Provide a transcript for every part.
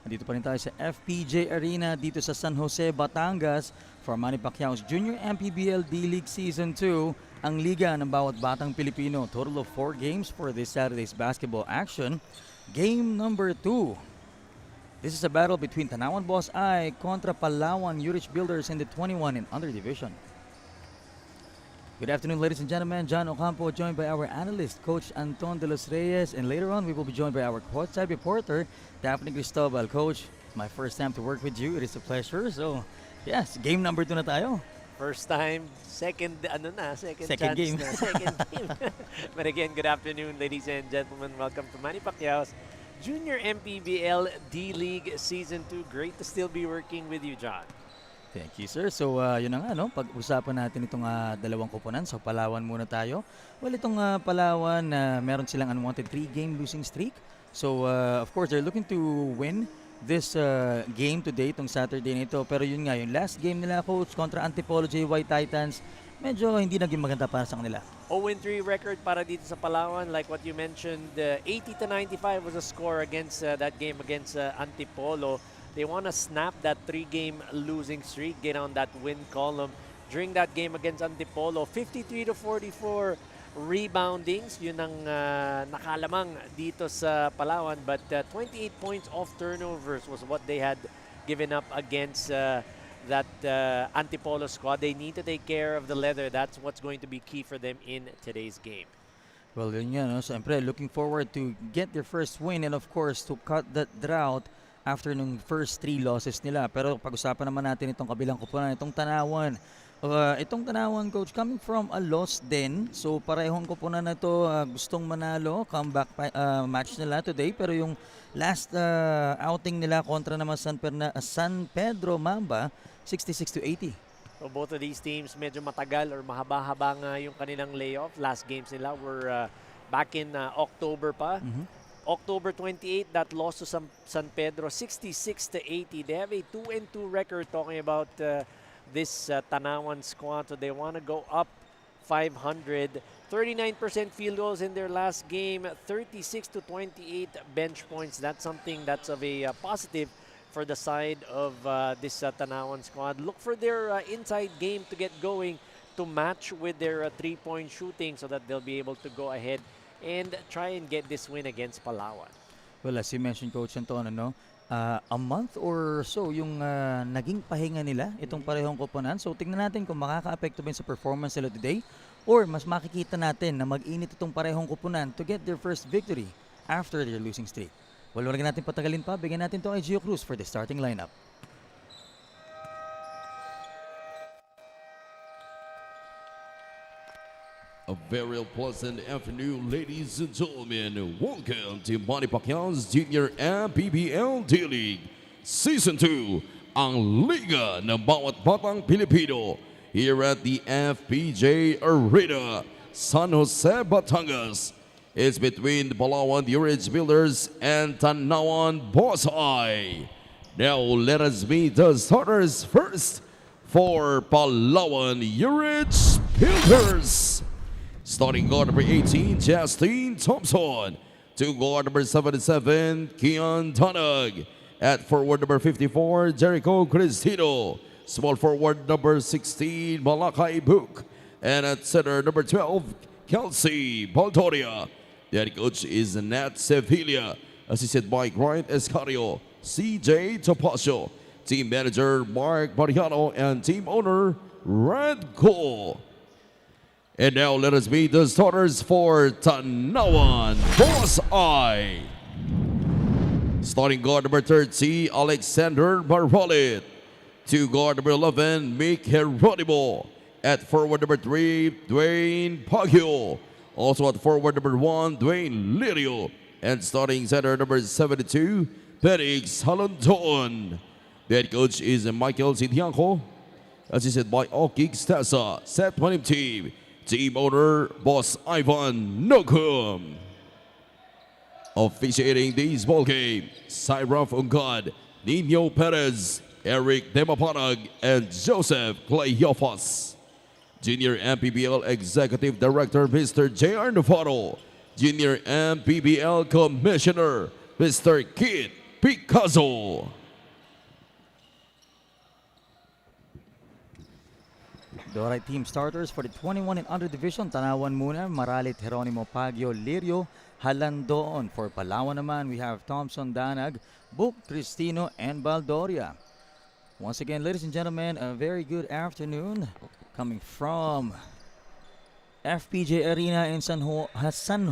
Nandito pa rin tayo sa FPJ Arena dito sa San Jose, Batangas for Manny Pacquiao's Junior MPBL D-League Season 2, ang liga ng bawat batang Pilipino. Total of 4 games for this Saturday's basketball action. Game number 2. This is a battle between Tanawan Boss I kontra Palawan Urich Builders in the 21 and under division. Good afternoon, ladies and gentlemen. John Ocampo joined by our analyst, Coach Anton de los Reyes. And later on, we will be joined by our courtside reporter, Daphne Cristobal. Coach, my first time to work with you. It is a pleasure. So, yes, game number 2 na tayo. First time, second Second chance game. na, second game. But again, good afternoon, ladies and gentlemen. Welcome to Manny Pacquiao's Junior MPBL D-League Season 2. Great to still be working with you, John. Thank you, sir. So, yun na nga, no? Pag-usapan natin itong dalawang koponan. So, Palawan muna tayo. Well, itong Palawan, meron silang unwanted 3-game losing streak. So, of course, they're looking to win this game today, itong Saturday nito. Pero yun nga, yung last game nila, Coach, kontra Antipolo JY Titans, medyo hindi naging maganda para sa kanila. 0-3 record para dito sa Palawan. Like what you mentioned, 80-95 was a score against that game against Antipolo. They want to snap that 3-game losing streak, get on that win column. During that game against Antipolo, 53-44 reboundings. Yun ang nakalamang dito sa Palawan. But 28 points off turnovers was what they had given up against that Antipolo squad. They need to take care of the leather. That's what's going to be key for them in today's game. Well, yun nga, no? Siyempre, looking forward to get their first win and of course to cut that drought after nung first 3 losses nila. Pero pag-usapan naman natin itong kabilang koponan, itong Tanawan. Itong Tanawan, Coach, coming from a loss din. So parehong koponan na ito gustong manalo. Comeback match nila today. Pero yung last outing nila kontra naman San Pedro Mamba, 66-80. So both of these teams medyo matagal or mahaba-haba nga yung kanilang layoff. Last games nila were back in October pa. October 28, that loss to San Pedro, 66-80. They have a 2-2 record talking about this Tanawan squad. So they want to go up 500. 39% field goals in their last game, 36-28 bench points. That's something that's of a positive for the side of this Tanawan squad. Look for their inside game to get going to match with their 3-point shooting so that they'll be able to go ahead and try and get this win against Palawan. Well, as you mentioned, Coach Anton, a month or so yung naging pahinga nila, itong parehong koponan. So, tingnan natin kung makaka-apekto ba sa performance nila today or mas makikita natin na mag-init itong parehong koponan to get their first victory after their losing streak. Well, wala natin patagalin pa. Bigyan natin ito kay Gio Cruz for the starting lineup. A very pleasant afternoon, ladies and gentlemen. Welcome to Manny Pacquiao's Junior MPBL D-League Season 2, ang liga ng bawat batang Pilipino here at the FPJ Arena, San Jose, Batangas. It's between the Palawan Urich Builders and Tanawan Boss I. Now let us meet the starters first for Palawan Urich Builders. Starting guard number 18, Justine Thompson. To guard number 77, Kian Tanag. At forward number 54, Jericho Cristino. Small forward number 16, Malakai Book. And at center number 12, Kelsey Baldoria. The head coach is Nat Sevilla. Assisted by Grant Escario, CJ Topacio. Team manager Mark Mariano and team owner Red Cole. And now let us meet the starters for Tanawan Boss I. Starting guard number 30, Alexander Barbalit. To guard number 11, Mick Heronimo. At forward number 3, Dwayne Pagio. Also at forward number 1, Dwayne Lirio. And starting center number 72, Felix Halondon. The head coach is Michael Sidianco. Assisted by Okik Stasa, set 20 team. Team owner, Boss Ivan Nogum. Officiating this ball game, Cyraf Ungad, Nino Perez, Eric Demapanag, and Joseph Clayofas. Junior MPBL Executive Director, Mr. J.R. Navarro. Junior MPBL Commissioner, Mr. Kit Picasso. The right team starters for the 21 and under division, Tanawan muna, Maralit, Geronimo, Pagyo, Lirio, Halandoon. For Palawan naman, we have Thompson, Danag, Book, Cristino, and Baldoria. Once again, ladies and gentlemen, a very good afternoon coming from FPJ Arena in San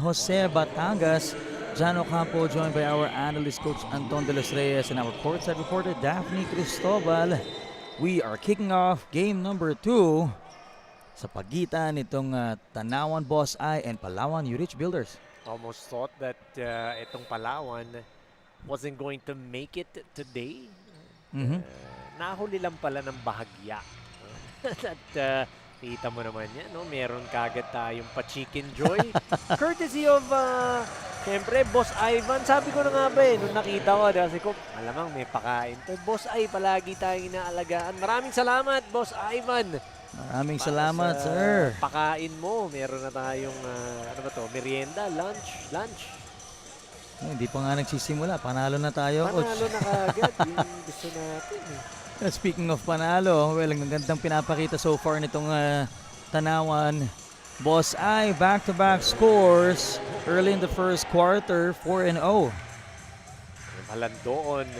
Jose, Batangas. Jan Ocampo joined by our analyst coach Anton de los Reyes and our courtside reporter Daphne Cristobal. We are kicking off game number 2 sa pagitan nitong Tanawan Boss I and Palawan URich Builders. Almost thought that itong Palawan wasn't going to make it today. Nahuli lang pala ng bahagya. At kita mo naman yan, no? Meron kagad tayong pa-chicken joy. Courtesy of, siyempre, Boss Ivan. Sabi ko na nga ba nung nakita ko, kasi ko, malamang may pakain. To, Boss I, palagi tayong inaalagaan. Maraming salamat, Boss Ivan. Maraming salamat, sir. Pakain mo. Meron na tayong, ano ba to, merienda, lunch. Hindi pa nga nagsisimula. Panalo na tayo, Panalo coach. na kagad. Yung gusto natin. Speaking of panalo, well, ang gandang pinapakita so far nitong Tanawan. Boss I, back-to-back scores early in the first quarter, 4-0. Halandoon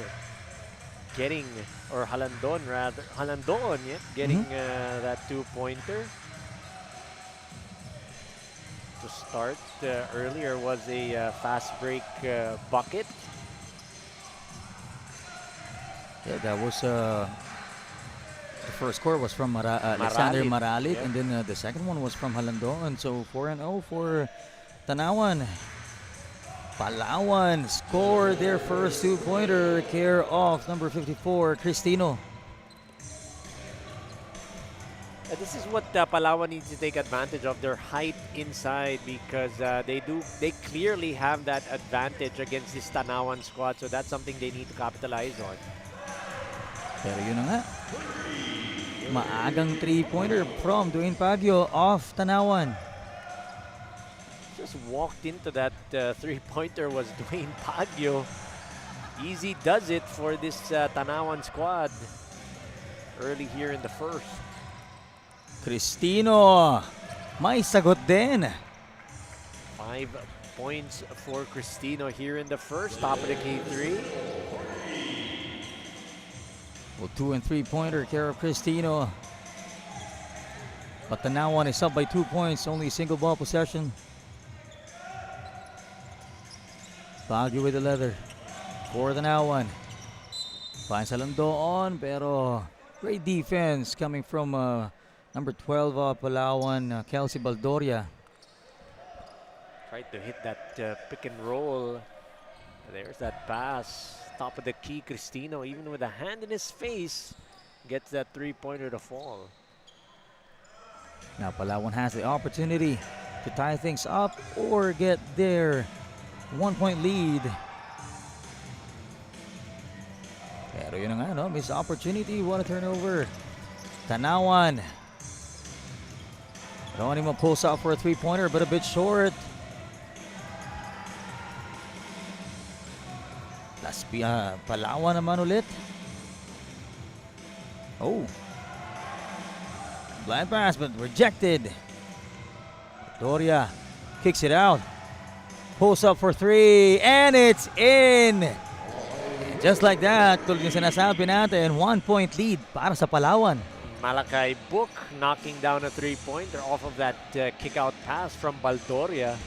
getting, or Halandon rather, Halandoon, yeah, getting that 2-pointer. To start earlier was a fast break bucket. Yeah, that was the first score was from Alexander Maralit, yeah. and then the second one was from Halandon. So 4-0 for Tanawan. Palawan scored their first 2-pointer, care of number 54, Cristino. This is what Palawan needs to take advantage of, their height inside, because they clearly have that advantage against this Tanawan squad. So that's something they need to capitalize on. Pero yun na nga. Maagang 3-pointer from Dwayne Pagyo off Tanawan. Just walked into that 3-pointer was Dwayne Pagyo. Easy does it for this Tanawan squad early here in the first. Cristino, may sagot din. 5 points for Cristino here in the first, top of the K3. Well, 2 and 3-pointer, care of Cristino. But Tanawan is up by 2 points, only a single ball possession. Baguio with the leather for Tanawan. Finds Halandoon, pero great defense coming from number 12 Palawan, Kelsey Baldoria. Tried to hit that pick and roll. There's that pass. Top of the key, Cristino, even with a hand in his face, gets that 3-pointer to fall. Now Palawan has the opportunity to tie things up or get their 1-point lead. Pero yun na nga, no? Missed opportunity. What a turnover. Tanawan. Geronimo pulls out for a 3-pointer, but a bit short. Palawan naman ulit. Oh. Blind pass, but rejected. Doria kicks it out. Pulls up for 3, and it's in! And just like that, tulad ng sinasabi natin, 1-point lead para sa Palawan. Malakay Book knocking down a 3-pointer off of that kick-out pass from Baldoria.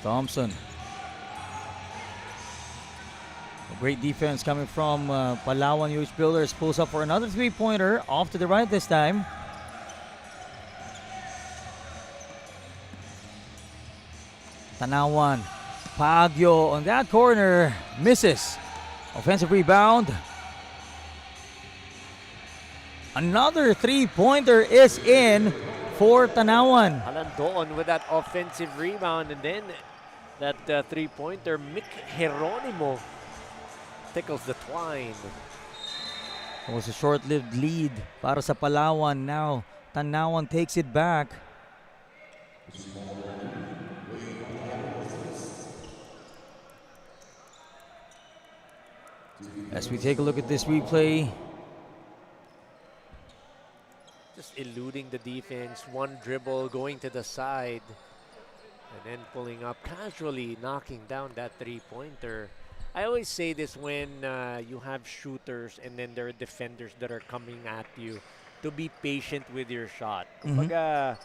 Thompson. A great defense coming from Palawan URich Builders. Pulls up for another 3-pointer. Off to the right this time. Tanawan. Pagyo on that corner. Misses. Offensive rebound. Another 3-pointer is in for Tanawan. Halandoon with that offensive rebound, and then that 3-pointer, Mick Geronimo tickles the twine. It was a short-lived lead para sa Palawan. Now, Tanawan takes it back. As we take a look at this replay, Just eluding the defense, one dribble, going to the side, and then pulling up casually, knocking down that three-pointer. I always say this when you have shooters and then there are defenders that are coming at you, to be patient with your shot. Kumbaga,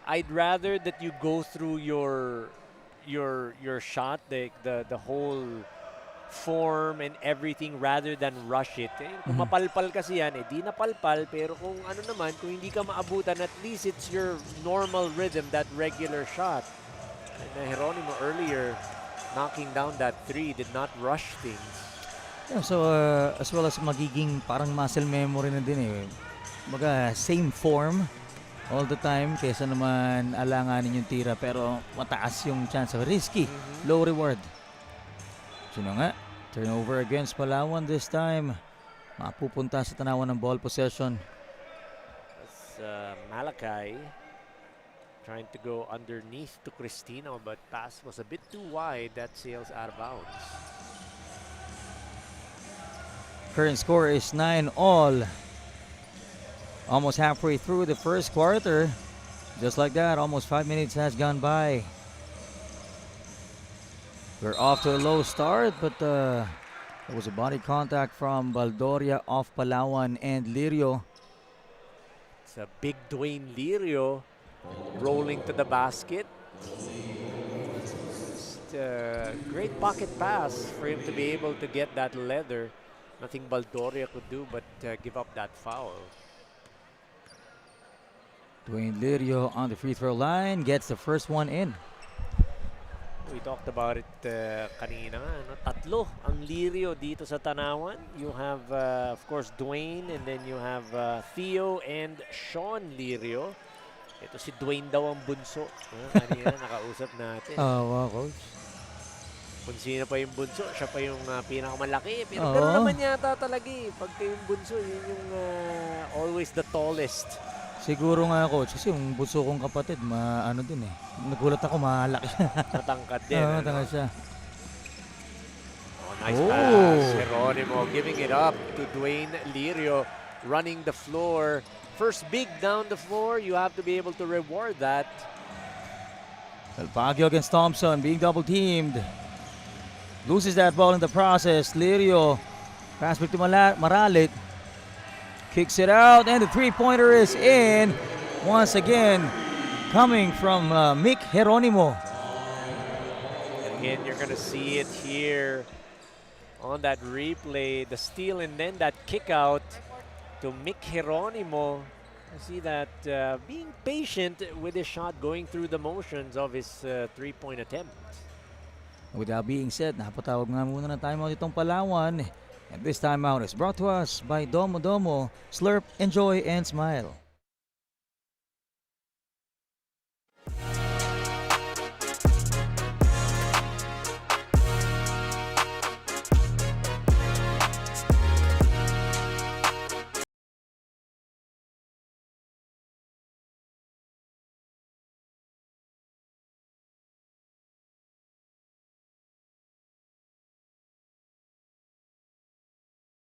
I'd rather that you go through your shot, the whole form and everything rather than rush it. Kung mapalpal kasi yan, di napalpal. Pero kung ano naman, kung hindi ka maabutan, at least it's your normal rhythm, that regular shot. And Geronimo earlier, knocking down that three, did not rush things. yeah, so as well as magiging parang muscle memory na din eh. Baga, same form all the time kaysa naman alanganin yung tira pero mataas yung chance of risky, low reward. Sino nga? Turnover against Palawan this time. Mapupunta sa tanawan ng ball possession. That's Malachi trying to go underneath to Cristino, but pass was a bit too wide. That sails out of bounds. Current score is 9-all. Almost halfway through the first quarter. Just like that, almost 5 minutes has gone by. We're off to a low start, but there was a body contact from Baldoria off Palawan and Lirio. It's a big Dwayne Lirio rolling to the basket. Just a great pocket pass for him to be able to get that leather. Nothing Baldoria could do but give up that foul. Dwayne Lirio on the free throw line gets the first one in. We talked about it kanina nga, no? Tatlo ang Lirio dito sa Tanawan. You have, of course, Dwayne, and then you have Theo and Sean Lirio. Ito si Dwayne daw ang bunso. Kanina nakausap natin. Wow, coach. Kung sino pa yung bunso, siya pa yung pinakamalaki. Pero Oo. gano'n naman yata talaga eh. Pagka yung bunso, yun yung always the tallest. Siguro nga, coach, kasi yung bunso kong kapatid, ano din eh. Nagulat ako, malaki siya. Matangkad din. Oo, ano? matangkad siya. Oh, nice Oh. pass. Geronimo giving it up to Dwayne Lirio, running the floor. First big down the floor, you have to be able to reward that. Alpagio against Thompson, being double teamed. Loses that ball in the process. Lirio, pass back to Maralit. Kicks it out, and the three-pointer is in. Once again, coming from Mick Geronimo. And again, you're going to see it here on that replay. The steal and then that kick out to Mick Geronimo. You see that being patient with his shot, going through the motions of his three-point attempt. With that being said, napatawag nga muna ng timeout itong Palawan. And this timeout is brought to us by Domo Domo. Slurp, enjoy, and smile.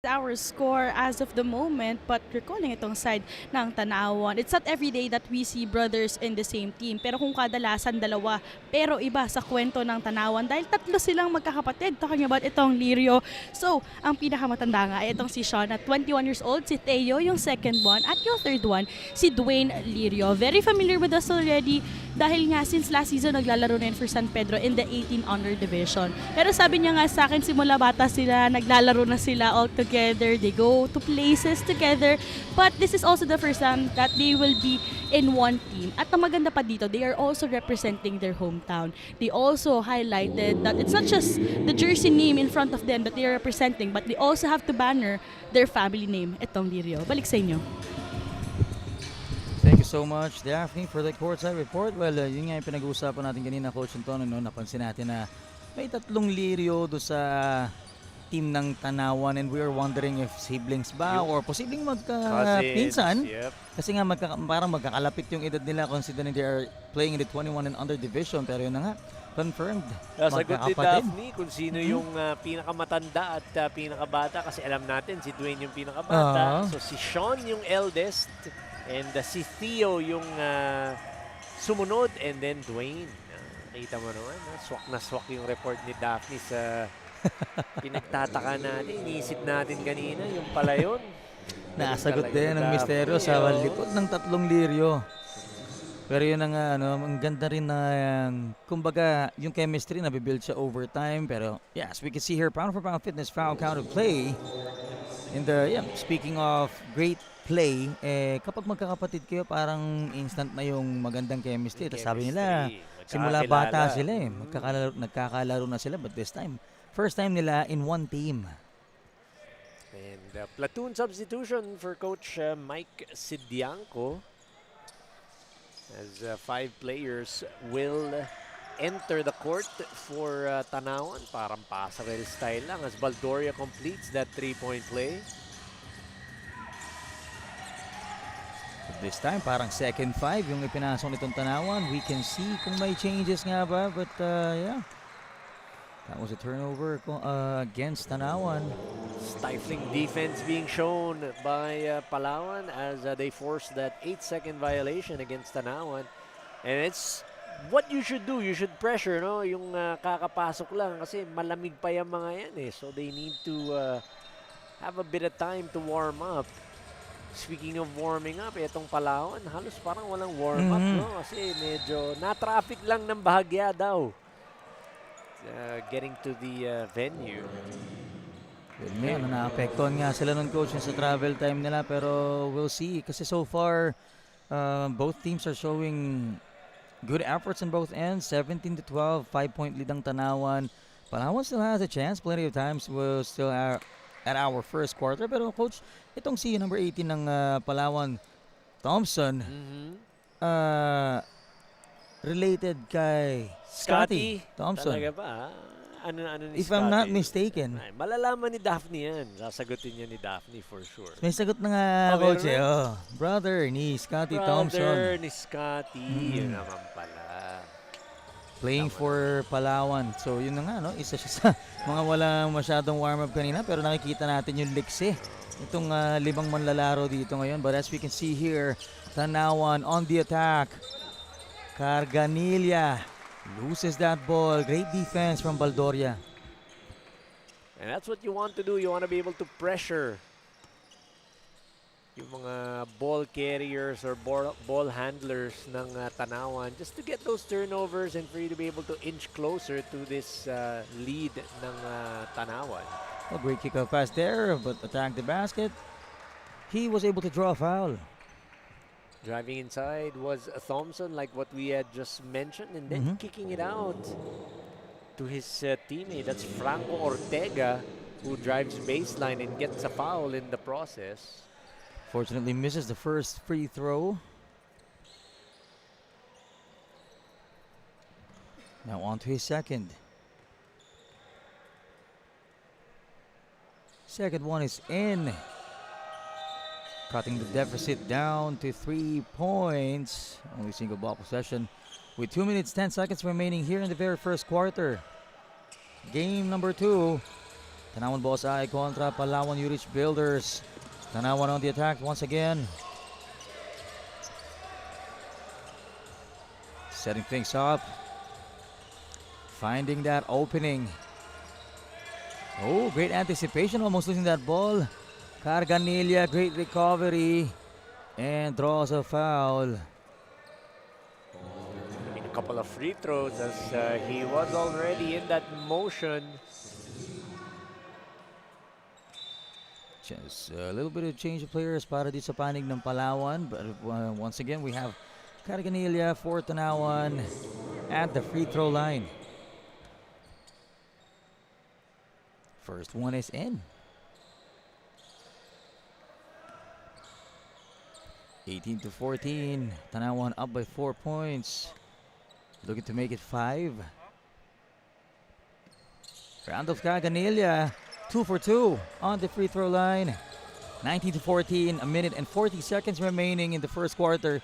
Our score as of the moment, but recalling itong side ng Tanawan, it's not every day that we see brothers in the same team, pero kung kadalasan dalawa, pero iba sa kwento ng Tanawan dahil tatlo silang magkakapatid. Talking about itong Lirio. So, ang pinakamatanda nga ay itong si Sean at 21 years old, si Theo yung second one, at yung third one, si Dwayne Lirio. Very familiar with us already dahil nga since last season naglalaro na yun for San Pedro in the 18 honor division. Pero sabi niya nga sa akin, simula bata sila, naglalaro na sila all together, they go to places together, but this is also the first time that they will be in one team. At ang maganda pa dito, they are also representing their hometown. They also highlighted that it's not just the jersey name in front of them that they are representing, but they also have to banner their family name. Itong Lirio. Balik sa inyo. Thank you so much, Daphne, for the courtside report. Well, yun nga yung pinag-uusapan natin kanina, Coach Antonio, no? Napansin natin na may tatlong Lirio do sa team ng Tanawan and we are wondering if siblings ba or posibleng Cousins. magka-pinsan. Yep. Kasi nga parang magkakalapit yung edad nila considering they are playing in the 21 and under division. Pero yun na nga, confirmed. Sagot ni Magkakapatid. Daphne kung sino yung pinakamatanda at pinakabata kasi alam natin si Dwayne yung pinakabata. So si Sean yung eldest and si Theo yung sumunod and then Dwayne. Nakita mo naman, swak na swak yung report ni Daphne sa pinagtataka natin. Iniisip natin kanina, yung pala yun. Nasagot Talaga din ang Daphne, misteryo sa oh. likod ng 3 liryo. Pero yun na nga, ang ganda rin na, kumbaga, yung chemistry na build siya over time. Pero, yes, we can see here, pound for pound fitness foul count of play. Speaking of great play, kapag magkakapatid kayo, parang instant na yung magandang chemistry. Tapos sabi nila, simula bata sila nagkakalaro na sila. But this time, first time nila in one team. And platoon substitution for Coach Mike Sidianco. As 5 players will enter the court for Tanawan. Parang Pasarel style lang as Baldoria completes that 3-point play. This time, parang second 5 yung ipinasok nitong Tanawan. We can see kung may changes nga ba. But yeah, that was a turnover against Tanawan. Stifling defense being shown by Palawan as they force that 8-second violation against Tanawan. And it's what you should do. You should pressure, no? Yung kakapasok lang kasi malamig pa yung mga yan eh. So they need to have a bit of time to warm up. Speaking of warming up, itong Palawan, halos parang walang warm up, no? Kasi medyo na-traffic lang ng bahagya daw. Getting to the venue. Yun nga, naapektuhan nga sila ng coach sa travel time nila pero we'll see. Kasi so far, both teams are showing good efforts on both ends. 17-12, 5-point lead ang Tanawan. Palawan still has a chance. Plenty of times we're still at our first quarter. Pero coach, itong si number 18 ng Palawan, Thompson, related kay Scotty Thompson. Talaga ba? Ano ni If Scotty? I'm not mistaken. Ay, malalaman ni Daphne yan. Sasagutin niya ni Daphne for sure. May sagot na nga, coach. Brother ni Scotty Thompson. Brother ni Scotty. Yun naman pala. Playing for Palawan. So yun na nga, no? Isa siya sa mga walang masyadong warm-up kanina pero nakikita natin yung liksi. Itong 5 manlalaro dito ngayon. But as we can see here, Tanawan on the attack. Carganilla loses that ball. Great defense from Baldoria. And that's what you want to do. You want to be able to pressure yung mga ball carriers or ball handlers ng Tanawan just to get those turnovers and for you to be able to inch closer to this lead ng Tanawan. A great kick-off pass there, but attacked the basket. He was able to draw a foul. Driving inside was Thompson, like what we had just mentioned, and then kicking it out to his teammate. That's Franco Ortega, who drives baseline and gets a foul in the process. Fortunately, misses the first free throw. Now on to his second. Second one is in. Cutting the deficit down to 3 points. Only single ball possession with 2 minutes, 10 seconds remaining here in the very first quarter. Game number 2. Tanawan Boss Eye kontra Palawan Urich Builders. Tanawan on the attack once again. Setting things up. Finding that opening. Oh, great anticipation. Almost losing that ball. Carganilla, great recovery. And draws a foul. A couple of free throws as he was already in that motion. Just a little bit of change of players para di sa panig ng Palawan. But once again, we have Carganilla for Tanawan at the free throw line. First one is in. 18-14. Tanawan up by 4 points. Looking to make it 5. Randolph Carganilla. 2 for 2 on the free throw line. 19-14, a minute and 40 seconds remaining in the first quarter.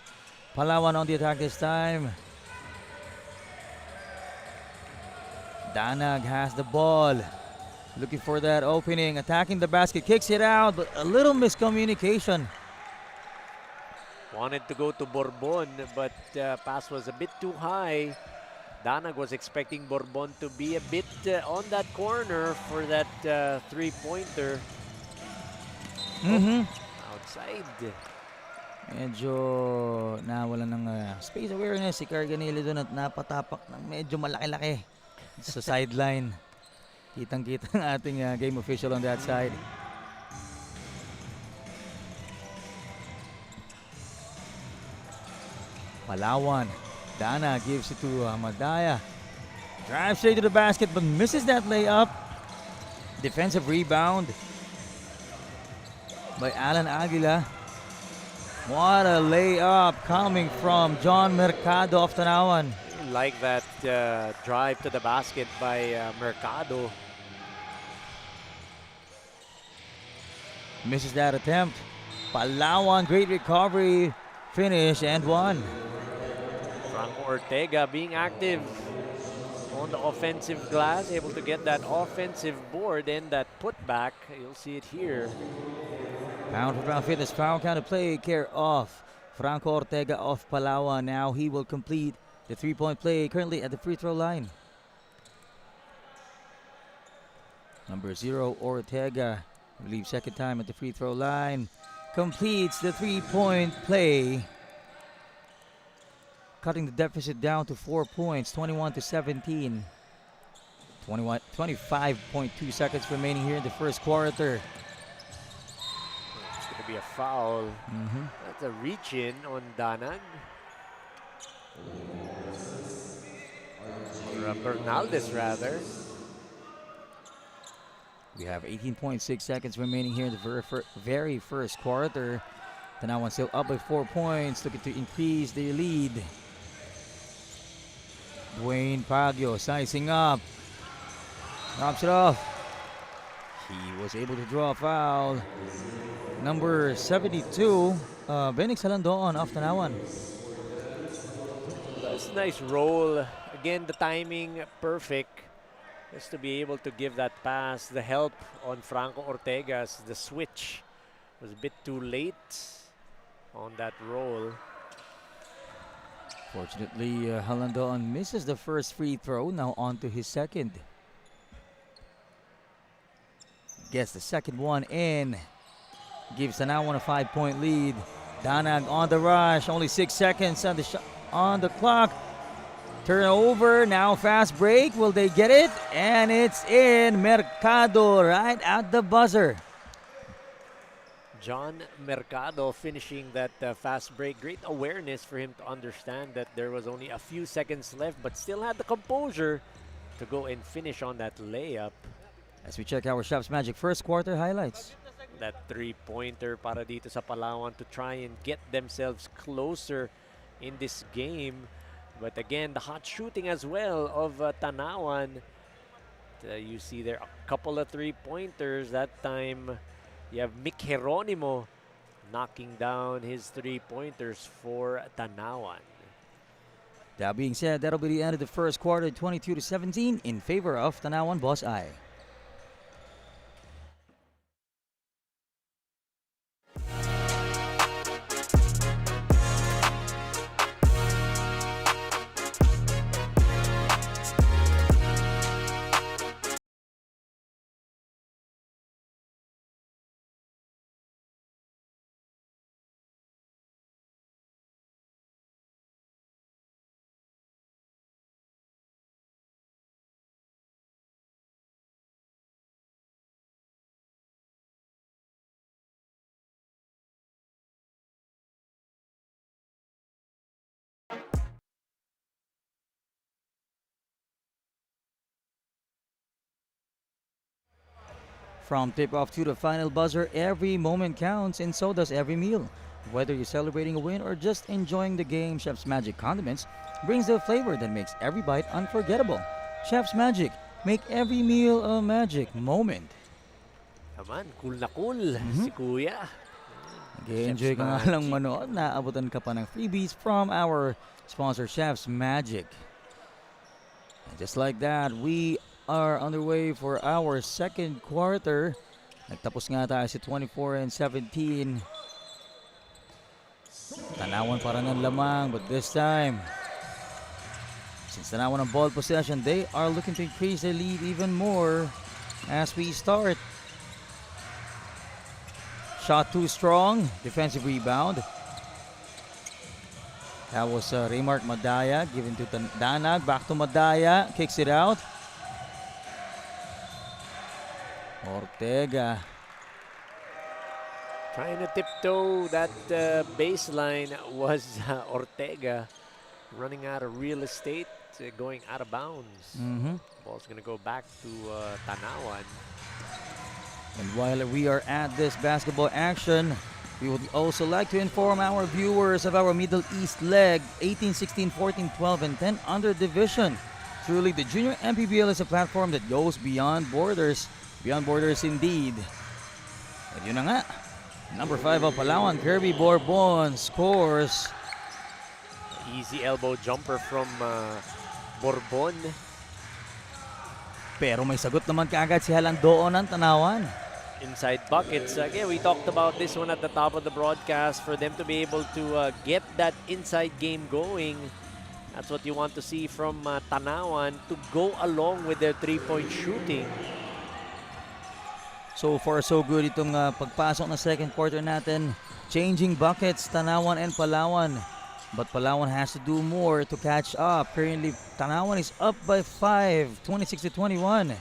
Palawan on the attack this time. Danag has the ball. Looking for that opening, attacking the basket, kicks it out, but a little miscommunication. Wanted to go to Bourbon, but pass was a bit too high. Danag was expecting Bourbon to be a bit on that corner for that three-pointer. Outside. Medyo nawalan ng space awareness si Carganelli doon at napatapak ng medyo malaki-laki sa sideline. Kitang-kita ng ating game official on that side. Palawan. Dana gives it to Madaya. Drives straight to the basket but misses that layup. Defensive rebound by Alan Aguila. What a layup coming from John Mercado of Tanawan. Like that drive to the basket by Mercado. Misses that attempt. Palawan, great recovery, finish, and one. Franco Ortega being active on the offensive glass, able to get that offensive board and that putback. You'll see it here. Pound for pound fitness, foul count to play care of Franco Ortega of Palawan. Now he will complete the three-point play currently at the free throw line. Number 0, Ortega, I believe second time at the free throw line, completes the three-point play, cutting the deficit down to 4 points, 21-17. 25.2 seconds remaining here in the first quarter. It's going to be a foul. That's a reach-in on Danag. Or Bernaldez, rather. We have 18.6 seconds remaining here in the very first quarter. Tanawan still up by 4 points, looking to increase their lead. Dwayne Pagio sizing up. Drops it off. He was able to draw a foul. Number 72, Benix Salandoon of Tanawan. That's a nice roll. Again, the timing perfect. Just to be able to give that pass. The help on Franco Ortega's, the switch was a bit too late on that roll. Fortunately, Halandoon misses the first free throw. Now on to his second. Gets the second one in. Gives Tanawan a 5-point lead. Danag on the rush. Only 6 seconds on the clock. Turnover. Now fast break. Will they get it? And it's in. Mercado right at the buzzer. John Mercado finishing that fast break. Great awareness for him to understand that there was only a few seconds left, but still had the composure to go and finish on that layup. As we check our Chef's Magic first quarter highlights. That three-pointer para dito sa Palawan to try and get themselves closer in this game. But again, the hot shooting as well of Tanawan. You see there a couple of three-pointers. That time, you have Mick Geronimo knocking down his three-pointers for Tanawan. That being said, that'll be the end of the first quarter, 22-17 in favor of Tanawan Boss I. From tip-off to the final buzzer, every moment counts and so does every meal. Whether you're celebrating a win or just enjoying the game, Chef's Magic Condiments brings the flavor that makes every bite unforgettable. Chef's Magic, make every meal a magic moment. Naman, cool na cool si Kuya. Nag-enjoy ka nga Chef's lang manood. Naabutan ka pa ng freebies from our sponsor, Chef's Magic. And just like that, we are underway for our second quarter. Nagtapos nga tayo si 24-17. Tanawan para ng lamang, but this time, since Tanawan ang ball possession, they are looking to increase their lead even more as we start. Shot too strong, defensive rebound. That was Raymark Madaya given to Danag, back to Madaya, kicks it out. Ortega. Trying to tiptoe that baseline was Ortega running out of real estate, going out of bounds. Ball's going to go back to Tanawan. And while we are at this basketball action, we would also like to inform our viewers of our Middle East leg, 18, 16, 14, 12, and 10 under division. Truly, the Junior MPBL is a platform that goes beyond borders. Beyond borders indeed. And yun na nga. Number 5 of Palawan, Kirby Borbon scores. Easy elbow jumper from Borbon. Pero may sagot naman kaagad si Halandoon ng Tanawan. Inside buckets. Again, we talked about this one at the top of the broadcast. For them to be able to get that inside game going, that's what you want to see from Tanawan to go along with their three-point shooting. So far, so good itong pagpasok na second quarter natin. Changing buckets, Tanawan and Palawan. But Palawan has to do more to catch up. Currently, Tanawan is up by 5, 26-21.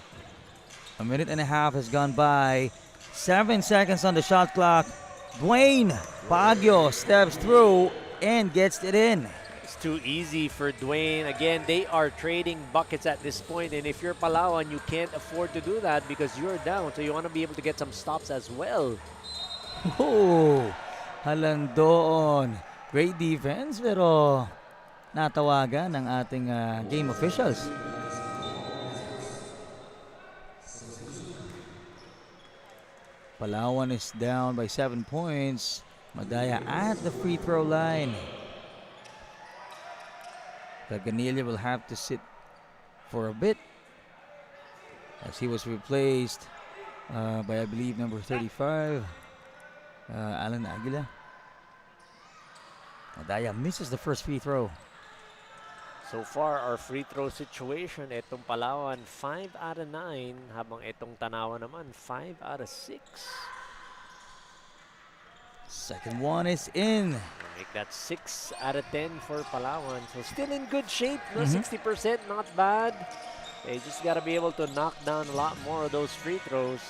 A minute and a half has gone by. 7 seconds on the shot clock. Dwayne Baguio steps through and gets it in. It's too easy for Dwayne. Again, they are trading buckets at this point, and if you're Palawan, you can't afford to do that because you're down. So you want to be able to get some stops as well. Oh, Halandoon. Great defense, pero natawagan ng ating game officials. Palawan is down by 7 points. Madaya at the free throw line. Gaganilla will have to sit for a bit as he was replaced by, I believe, number 35, Alan Aguila. Madaya misses the first free throw. So far, our free throw situation, itong Palawan, 5 out of 9, habang itong Tanawan naman, 5 out of 6. Second one is in. Make that 6 out of 10 for Palawan. So still in good shape, no? 60%, not bad. They just got to be able to knock down a lot more of those free throws.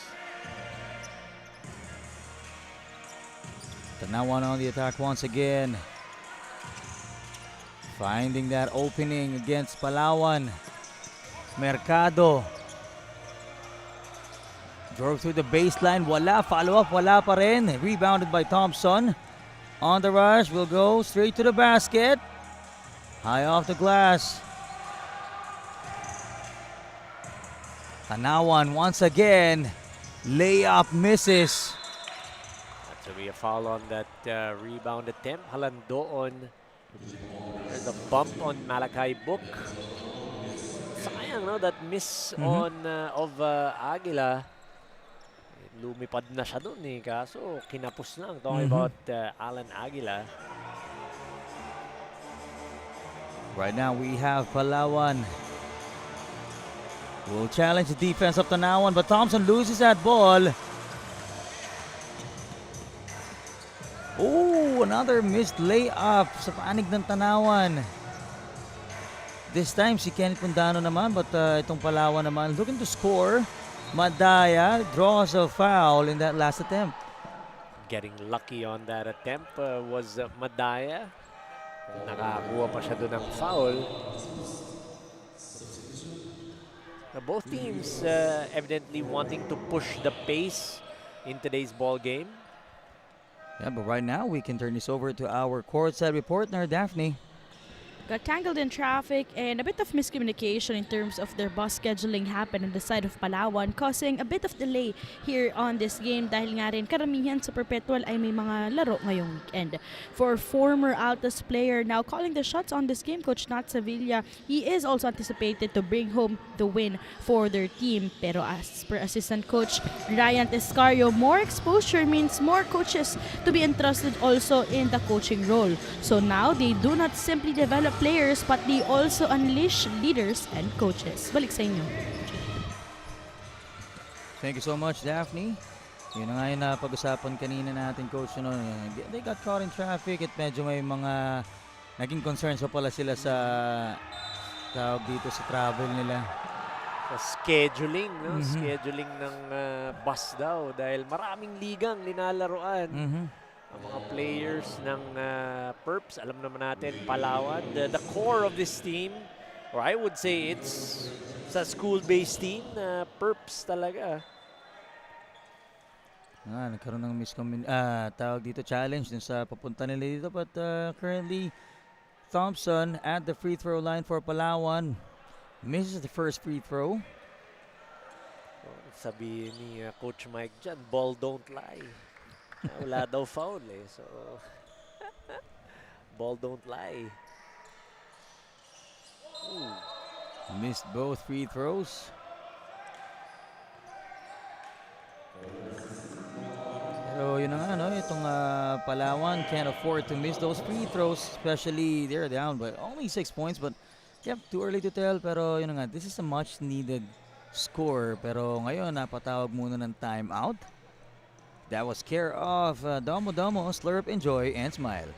Tanawan on the attack once again. Finding that opening against Palawan. Mercado. Drove through the baseline. Wala. Follow-up. Wala pa rin. Rebounded by Thompson. On the rush. Will go straight to the basket. High off the glass. Tanawan once again. Layup misses. That's be a foul on that rebound attempt. Halandoon. There's a bump on Malakay Book. Sayang, no? That miss on of Aguila. Lumipad na siya dun eh. Kaso kinapos lang. Talking about Alan Aguila. Right now we have Palawan. Will challenge the defense of Tanawan, but Thompson loses that ball. Oh, another missed layup sa panig ng Tanawan. This time si Kenneth Pundano naman, but itong Palawan naman looking to score. Madaya draws a foul in that last attempt. Getting lucky on that attempt was Madaya. Nakakuha pa siya doon ng foul. Both teams evidently wanting to push the pace in today's ball game. Yeah, but right now we can turn this over to our courtside reporter, Daphne. got tangled in traffic and a bit of miscommunication in terms of their bus scheduling happened on the side of Palawan, causing a bit of delay here on this game dahil nga rin karamihan sa Perpetual ay may mga laro ngayong weekend. For former Altos player now calling the shots on this game, Coach Nat Sevilla, he is also anticipated to bring home the win for their team. Pero as per assistant coach Ryan Tescario, more exposure means more coaches to be entrusted also in the coaching role. So now they do not simply develop players but they also unleash leaders and coaches. Balik sa inyo. Thank you so much, Daphne. Yun na nga yung napag-usapan kanina natin, Coach. You know, they got caught in traffic at medyo may mga naging concerns pa pala sila sa tawag dito sa travel nila. Sa scheduling, no? Scheduling ng bus daw dahil maraming ligang linalaroan. Ang mga players ng Perps, alam naman natin, Palawan, the core of this team, or I would say it's sa school-based team na Perps talaga. Nagkaroon ng tawag dito challenge dun sa papunta nila dito, but currently Thompson at the free throw line for Palawan misses the first free throw. Sabi ni Coach Mike dyan, ball don't lie. Wala daw foul eh. So, ball don't lie. Ooh. Missed both free throws. Pero yun na nga, no? Itong Palawan can't afford to miss those free throws, especially they're down by only 6 points. But, yep, too early to tell. Pero yun na nga, this is a much needed score. Pero ngayon, napatawag muna ng timeout. That was care of Domo Domo, Slurp, Enjoy, and Smile.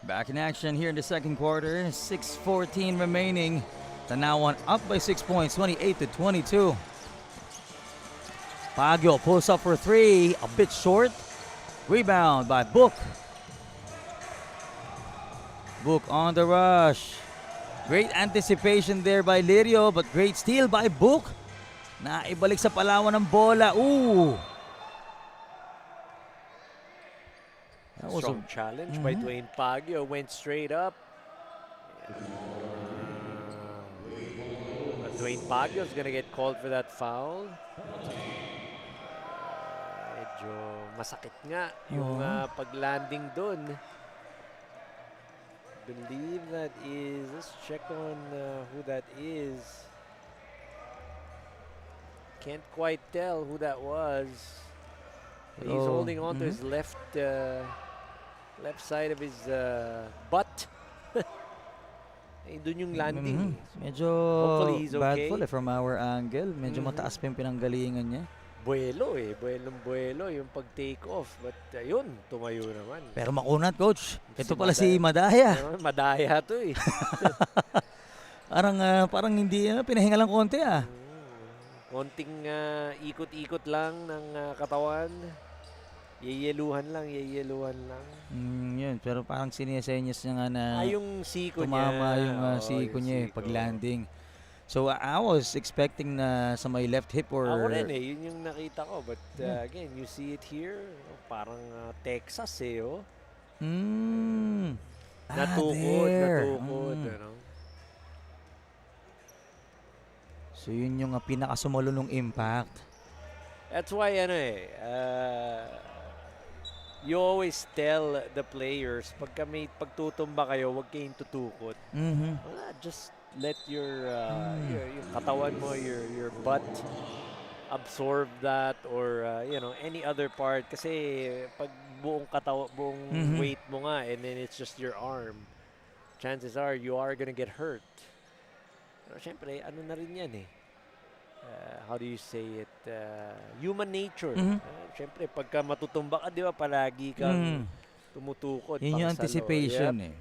Back in action here in the second quarter. 6:14 remaining. Tanawan up by 6 points, 28-22. Baguio pulls up for three, a bit short. Rebound by Book. Book on the rush. Great anticipation there by Lirio, but great steal by Book. Naibalik sa Palawan ng bola. Ooh! That was Strong challenge by Dwayne Baguio. Went straight up. But Dwayne Baguio is gonna get called for that foul. Medyo masakit nga yung pag-landing dun. Believe that is, let's check on who that is. Can't quite tell who that was. He's holding on to his left side of his butt. Doon yung landing. Medyo Hopefully he's bad okay. fall from our angle. Medyo mataas pa yung pinanggalingan niya. Buelo eh. Buelong-buelo yung pag-take off. But yun, tumayo naman. Pero makunat, Coach. Ito pala Madaya. si Madaya. Madaya to eh. Parang hindi, pinahinga lang konti ah. Konting ikot-ikot lang ng katawan. Yeyeluhan lang. Yun, pero parang sinesenyas niya nga na Yung siko niya. tumama yung siko yung niya pag landing. So I was expecting na sa may left hip or... Ako rin eh, yun yung nakita ko. But again, you see it here, parang Texas eh, oh. Natukod. Ano? So yun yung pinakasumalunong impact. That's why you always tell the players pagka may pagtutumba kayo, huwag kayong tutukot. Just let your katawan mo, your butt absorb that or any other part kasi pag buong buong weight mo nga and then it's just your arm, chances are you are gonna get hurt. Pero syempre, ano na rin yan eh. How do you say it? Human nature. Syempre, pagka matutumba ka, di ba, palagi kang tumutukod. Yun yung pangsalo. anticipation Yep. eh.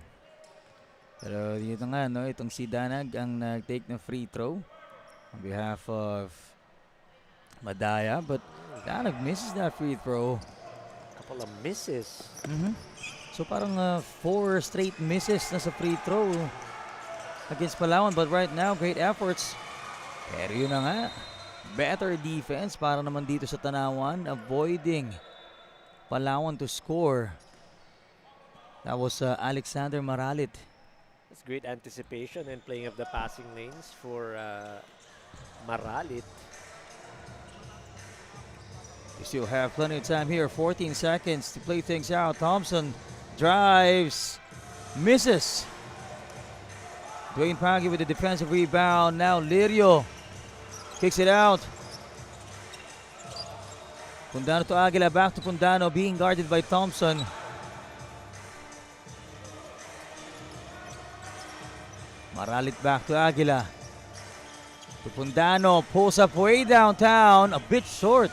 Pero dito nga, no, itong si Danag ang nag-take ng free throw on behalf of Madaya. But Danag misses that free throw. Couple of misses. So parang 4 straight misses na sa free throw against Palawan. But right now, great efforts. Pero yun na nga, better defense para naman dito sa Tanawan, avoiding Palawan to score. That was Alexander Maralit. That's great anticipation and playing of the passing lanes for Maralit. You still have plenty of time here, 14 seconds to play things out. Thompson drives, misses. Dwayne Pagi with the defensive rebound. Now Lirio kicks it out. Pundano to Aguila, back to Pundano, being guarded by Thompson. Maralit back to Aguila. To Pundano, pulls up way downtown, a bit short.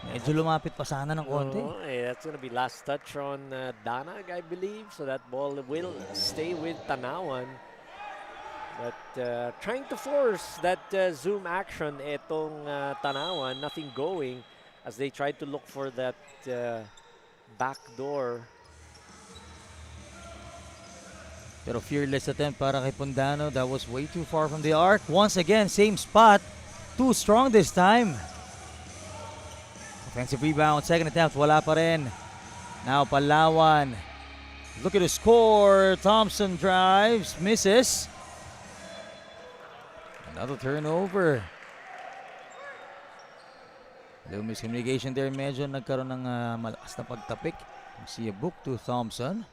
Medyo lumapit pa sana ng konti. That's going to be last touch on Danag, I believe. So that ball will stay with Tanawan. But trying to force that zoom action itong Tanawan, nothing going as they tried to look for that back door. Pero fearless attempt para kay Pundano. That was way too far from the arc. Once again, same spot. Too strong this time. Offensive rebound, second attempt, wala pa rin. Now Palawan. Look at the score. Thompson drives, misses. Another turnover. Little miscommunication there. Medyo nagkaroon ng malakas na pagtapik. See a book to Thompson.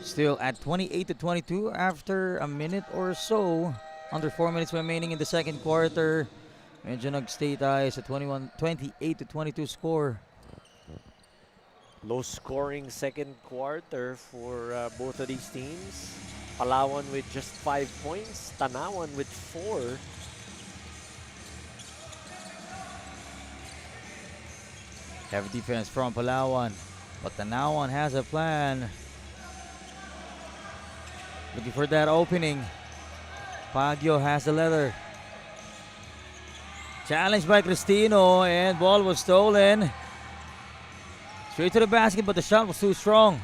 Still at 28-22 after a minute or so. Under 4 minutes remaining in the second quarter. Medyo nag-stay tayo sa 28-22 score. Low scoring second quarter for both of these teams. Palawan with just 5 points. Tanawan with 4. Heavy defense from Palawan. But Tanawan has a plan. Looking for that opening. Baguio has the leather. Challenged by Cristino and ball was stolen. Straight to the basket, but the shot was too strong.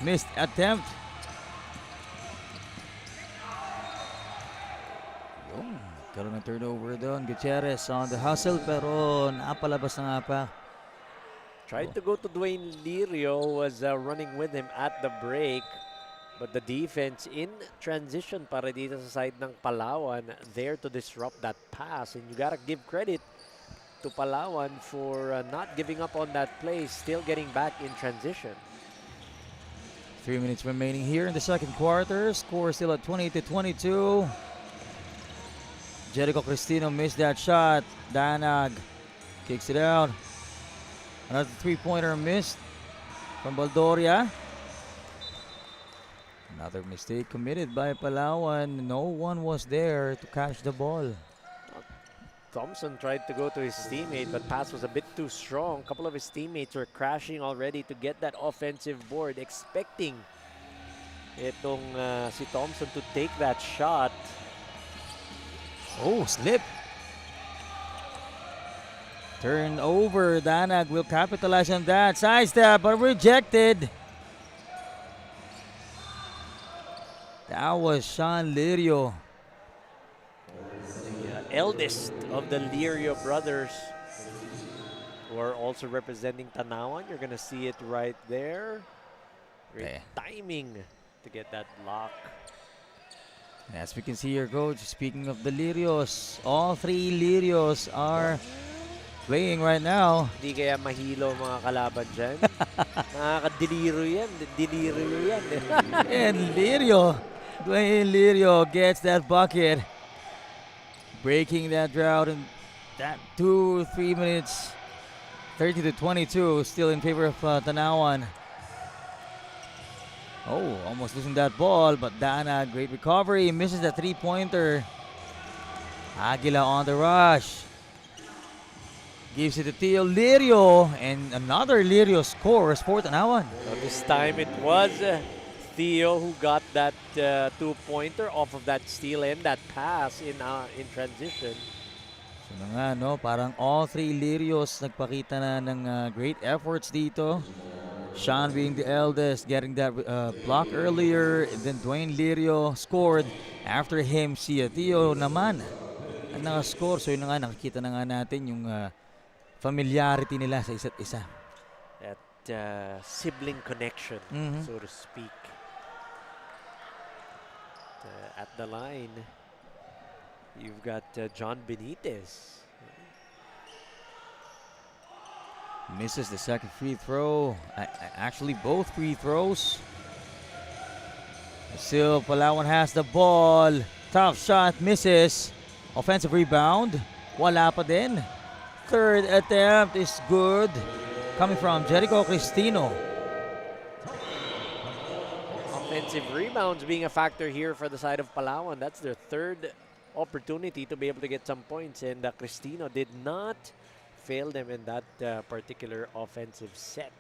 Missed attempt. Yung, karoon ng turnover doon. Gutierrez on the hustle pero napalabas na nga pa. Tried to go to Dwayne Lirio, was running with him at the break. But the defense in transition para dito sa side ng Palawan, there to disrupt that pass. And you gotta give credit to Palawan for not giving up on that play, still getting back in transition. 3 minutes remaining here in the second quarter. Score still at 28-22. Jericho Cristino missed that shot. Danag kicks it out. Another three-pointer missed from Baldoria. Another mistake committed by Palawan. No one was there to catch the ball. Thompson tried to go to his teammate, but pass was a bit too strong. A couple of his teammates were crashing already to get that offensive board, expecting itong si Thompson to take that shot. Oh, slip. Turnover. Danag will capitalize on that. Sidestep, but rejected. That was Sean Lirio. The eldest of the Lirio brothers who are also representing Tanawan. You're going to see it right there. Great timing to get that block. As we can see here, Coach, speaking of the Lirios, all three Lirios are playing right now. Hindi kaya mahilo mga kalaban dyan. Nakakadiliro yan. Diliro yan. And Lirio Dwayne Lirio gets that bucket, breaking that drought in that 3 minutes, 30 to 22, still in favor of Tanawan. Oh, almost losing that ball, but Dana, great recovery, misses the three-pointer. Aguila on the rush. Gives it to Theo Lirio, and another Lirio scores for Tanawan. This time it was Theo who got that two-pointer off of that steal and that pass in transition. So na nga, no, parang all three Lirios nagpakita na ng great efforts dito. Sean being the eldest, getting that block earlier, and then Dwayne Lirio scored. After him, si Theo naman ang nakascore. So yun na nga, nakikita na nga natin yung familiarity nila sa isa't isa. That sibling connection, so to speak. At the line, you've got John Benitez. Misses the second free throw. Actually, both free throws. Still, Palawan has the ball. Tough shot, misses. Offensive rebound. Wala pa din. Third attempt is good. Coming from Jericho Cristino. Offensive rebounds being a factor here for the side of Palawan. That's their third opportunity to be able to get some points, and Cristino did not fail them in that particular offensive set.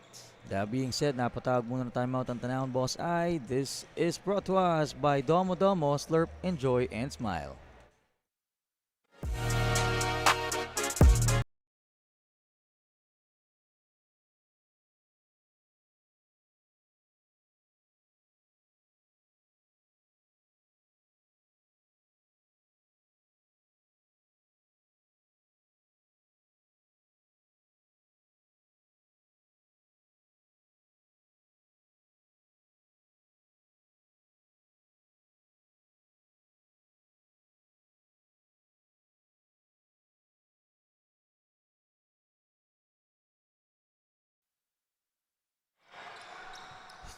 That being said, napatawag muna ng timeout ang Tanawan Boss I. This is brought to us by Domo Domo, Slurp, Enjoy, and Smile.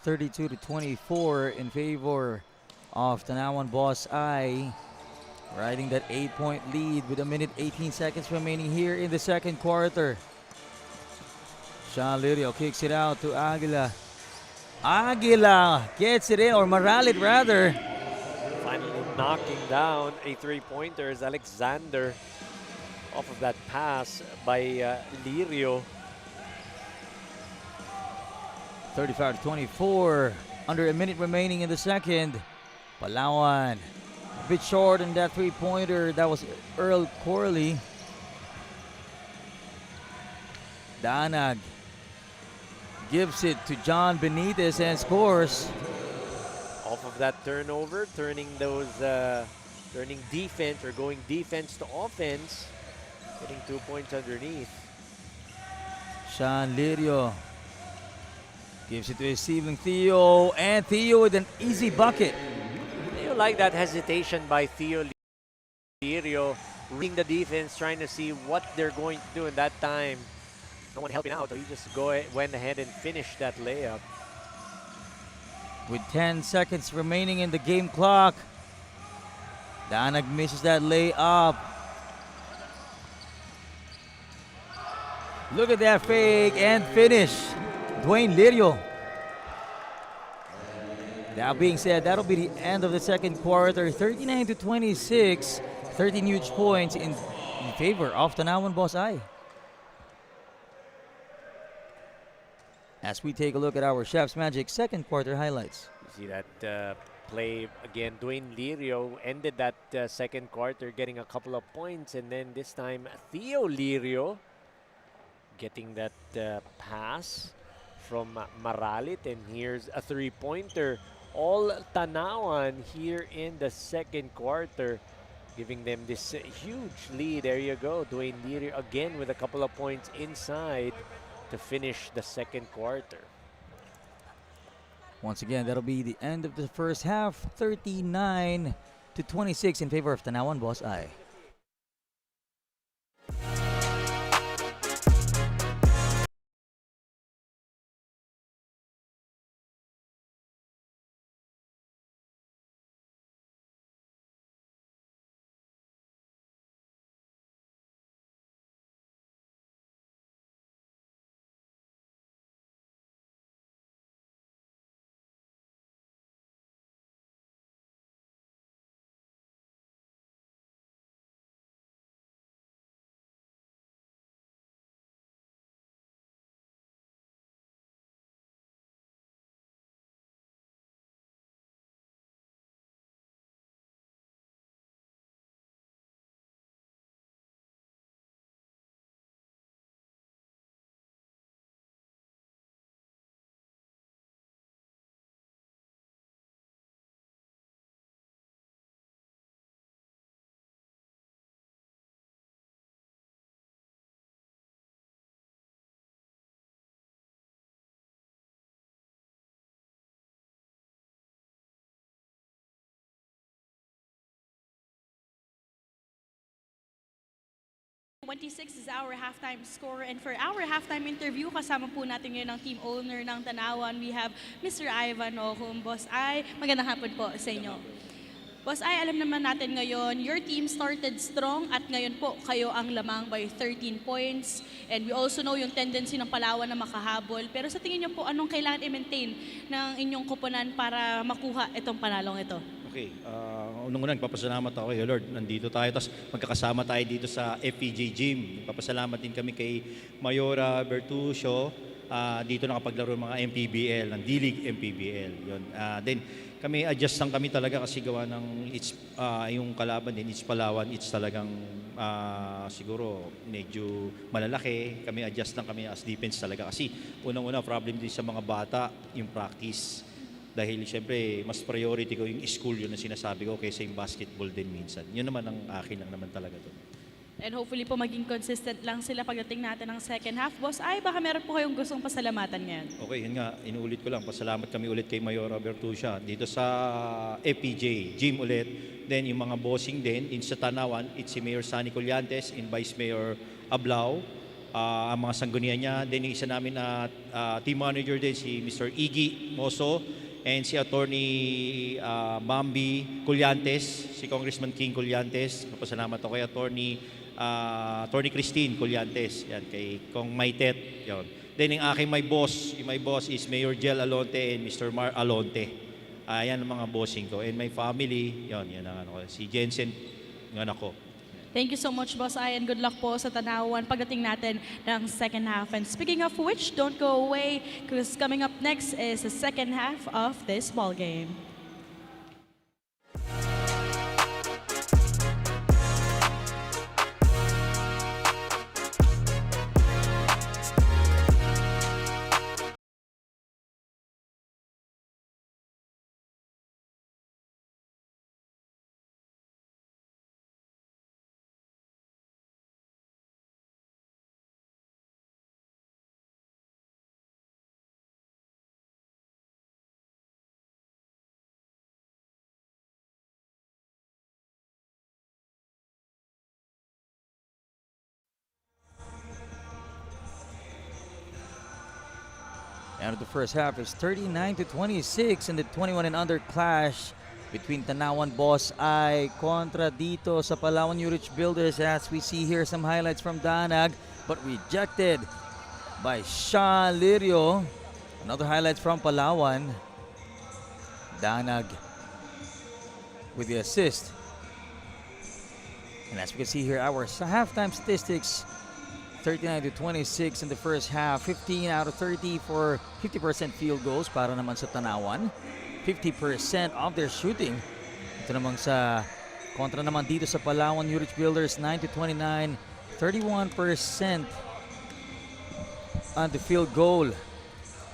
(32 to 24) in favor of Tanawan Boss I, riding that 8-point lead with 1:18 remaining here in the second quarter. Sean Lirio kicks it out to Aguila. Aguila gets it in, or Maralit rather. Finally knocking down a three-pointer is Alexander off of that pass by Lirio. 35 to 24. Under a minute remaining in the second. Palawan a bit short in that three-pointer. That was Earl Corley. Danag gives it to John Benitez and scores. Off of that turnover, turning defense or going defense to offense, getting 2 points underneath. Sean Lirio gives it to receiving Theo, and Theo with an easy bucket. You like that hesitation by Theo Lirio, reading the defense, trying to see what they're going to do in that time. No one helping out, so he just went ahead and finished that layup. With 10 seconds remaining in the game clock, Danag misses that layup. Look at that fake and finish. Dwayne Lirio. That being said, that'll be the end of the second quarter. 39 to 26. 13 huge points in favor of Tanawan Boss I. As we take a look at our Chef's Magic second quarter highlights. You see that play again. Dwayne Lirio ended that second quarter getting a couple of points, and then this time Theo Lirio getting that pass from Maralit, and here's a three-pointer. All Tanawan here in the second quarter, giving them this huge lead. There you go, Dwayne Lirio again with a couple of points inside to finish the second quarter. Once again, that'll be the end of the first half. 39 to 26 in favor of Tanawan Boss I. 26 is our halftime score, and for our halftime interview, kasama po natin ngayon ang team owner ng Tanawan. We have Mr. Ivan Ohum. Boss Ay, magandang hapon po sa inyo. Boss Ay, alam naman natin ngayon, your team started strong at ngayon po kayo ang lamang by 13 points. And we also know yung tendency ng Palawan na makahabol. Pero sa tingin niyo po, anong kailangan i-maintain ng inyong koponan para makuha itong panalong ito? Okay, unang-unang papasalamat ako kay Lord. Nandito tayo, tapos magkakasama tayo dito sa FPJ Gym. Papasalamat din kami kay Mayora Bertuccio, dito nakapaglaro ng mga MPBL, ng D-League MPBL. Yun. Then, kami adjust lang kami talaga kasi gawa ng yung kalaban din, it's Palawan, it's talagang siguro medyo malalaki. Kami adjust lang kami as defense talaga kasi unang-una problem din sa mga bata, yung practice. Dahil siyempre, mas priority ko yung school, yun ang sinasabi ko, kaysa yung basketball din minsan. Yun naman ang akin lang naman talaga to. And hopefully po maging consistent lang sila pagdating natin ng second half. Boss Ay, baka meron po kayong gustong pasalamatan ngayon. Okay, yun nga, inuulit ko lang. Pasalamat kami ulit kay Mayora Bertuccia dito sa FPJ Gym ulit. Then yung mga bossing din, sa Tanawan, it's si Mayor Sunny Collantes and Vice Mayor Ablao. Ang mga sanggunian niya. Then yung isa namin na team manager din, si Mr. Iggy Moso. And si Attorney Bambi Collantes, si Congressman King Collantes. Napasalamat ako kay Attorney Christine Collantes, yan, kay Kong Maitet. Yan. Then yung aking my boss is Mayor Jel Alonte and Mr. Mar Alonte. Yan ang mga bossing ko. And my family, yan ang ano, si Jensen, yung anak ko. Thank you so much, Boss Ay, and good luck po sa Tanawan pagdating natin ng second half. And speaking of which, don't go away because coming up next is the second half of this ball game. And the first half is 39-26 in the 21 and under clash between Tanawan Boss Ay kontra dito sa Palawan Urich Builders, as we see here some highlights from Danag but rejected by Sean Lirio. Another highlights from Palawan. Danag with the assist. And as we can see here, our halftime statistics, 39-26 in the first half, 15 out of 30 for 50% field goals para naman sa Tanawan. 50% of their shooting. Ito naman sa kontra naman dito sa Palawan Urich Builders, 9-29, 31% on the field goal.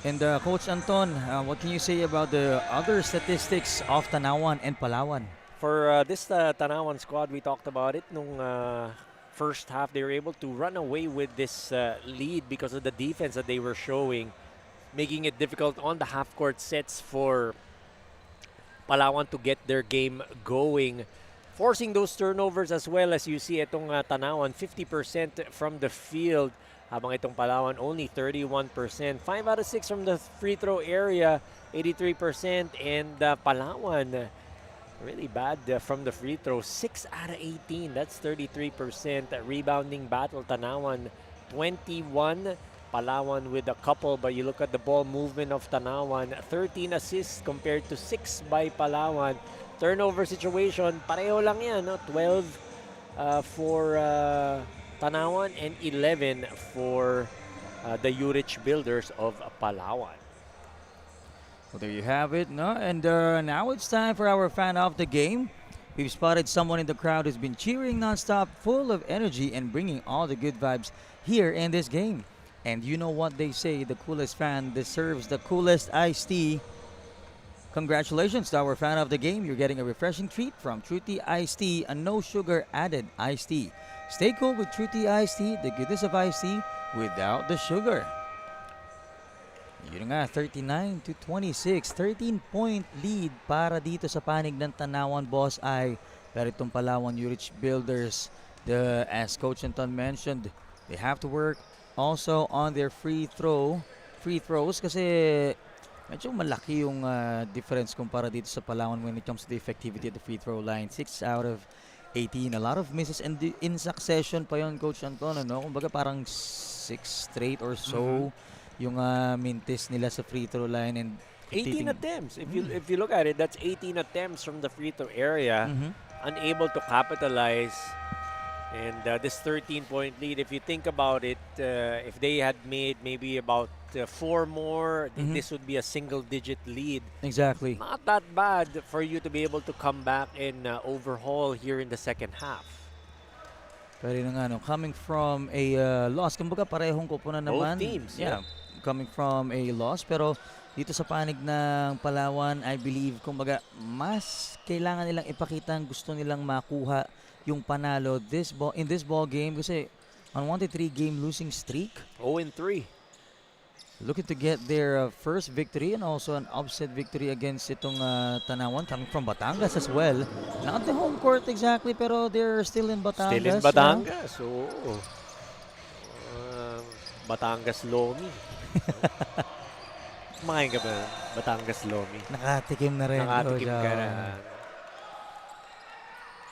And Coach Anton, what can you say about the other statistics of Tanawan and Palawan? For this Tanawan squad, we talked about it nung first half. They were able to run away with this lead because of the defense that they were showing, making it difficult on the half-court sets for Palawan to get their game going, forcing those turnovers as well. As you see, itong Tanawan, 50% from the field, habang itong Palawan, only 31%. 5 out of 6 from the free throw area, 83%, and Palawan, really bad from the free throw, 6 out of 18. That's 33%. Rebounding battle, Tanawan 21, Palawan with a couple, but you look at the ball movement of Tanawan, 13 assists compared to 6 by Palawan. Turnover situation, pareho lang yan, no? 12 for Tanawan and 11 for the Urich Builders of Palawan. Well, there you have it, no? And now it's time for our fan of the game. We've spotted someone in the crowd who's been cheering nonstop, full of energy and bringing all the good vibes here in this game. And you know what they say, the coolest fan deserves the coolest iced tea. Congratulations to our fan of the game. You're getting a refreshing treat from True Tea Iced Tea, a no sugar added iced tea. Stay cool with True Tea Iced Tea, the goodness of iced tea without the sugar. Yun nga, 39-26, 13-point lead para dito sa panig ng Tanawan Boss Ay. Pero itong Palawan Urich Builders, As Coach Anton mentioned, they have to work also on their free throws kasi medyo malaki yung difference kumpara dito sa Palawan when it comes to the effectivity at the free throw line. 6 out of 18. A lot of misses and in succession pa yon, Coach Anton, ano? Kumbaga parang 6 straight or so yung mintis nila sa free throw line, and 18 attempts. If you look at it, that's 18 attempts from the free throw area, unable to capitalize. And this 13-point lead, if you think about it, if they had made maybe about 4 more, this would be a single-digit lead. Exactly. Not that bad for you to be able to come back and overhaul here in the second half. Pero yun nga, no, coming from a loss, kumbaga parehong kupunan naman. Both teams, Yeah, coming from a loss. Pero dito sa panig ng Palawan, I believe, kumbaga, mas kailangan nilang ipakita ang gusto nilang makuha yung panalo in this ball game kasi on 1-3 game losing streak. 0-3. Looking to get their first victory and also an upset victory against itong Tanawan coming from Batangas as well. Not the home court exactly, pero they're still in Batangas. Still in Batangas. So, Batangas Lomi. Kumain ka ba? Batangas Lomi. Nakatikim na rin. Nakatikim ka na.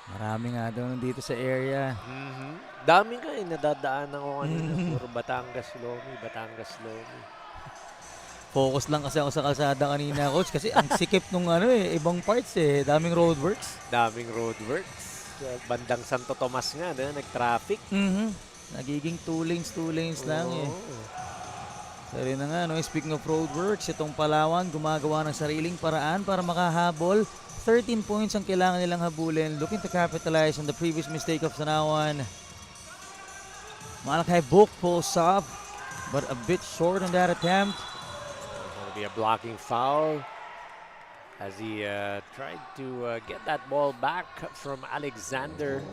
Marami nga daw nandito sa area. Dami nga nadadaan ko kanina. Puro Batangas Lomi, Batangas Lomi. Focus lang kasi ako sa kalsada kanina, Coach, kasi ang sikip nung ibang parts daming roadworks. Daming roadworks. Bandang Santo Tomas nga, nag-traffic. Nagiging 2 lanes lang Sorry na nga, speaking of roadworks, itong Palawan gumagawa ng sariling paraan para makahabol. 13 points ang kailangan nilang habulin. Looking to capitalize on the previous mistake of Tanawan. Malakay Book pulls up, but a bit short on that attempt. There's going to be a blocking foul as he tried to get that ball back from Alexander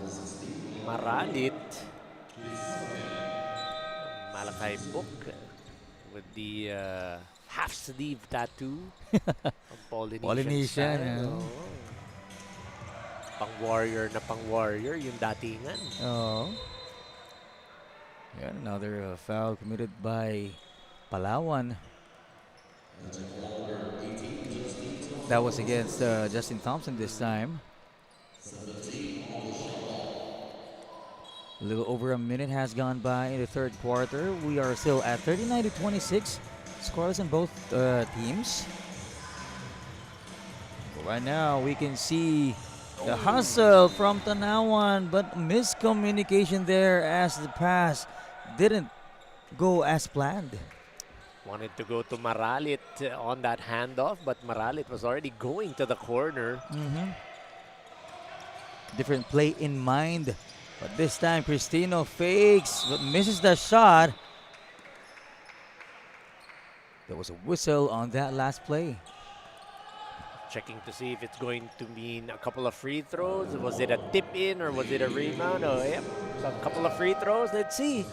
Maralit. Malakay Book with the half-sleeve tattoo of Polynesian style. Pang-warrior yung datingan. Another foul committed by Palawan. That was against Justin Thompson this time. A little over a minute has gone by in the third quarter. We are still at 39-26. Scores in both teams. Right now, we can see the hustle from Tanawan, but miscommunication there as the pass didn't go as planned. Wanted to go to Maralit on that handoff, but Maralit was already going to the corner. Different play in mind, but this time Cristino fakes but misses the shot. There was a whistle on that last play. Checking to see if it's going to mean a couple of free throws. Was it a tip in or was it a rebound? Oh, yep, a couple of free throws. Let's see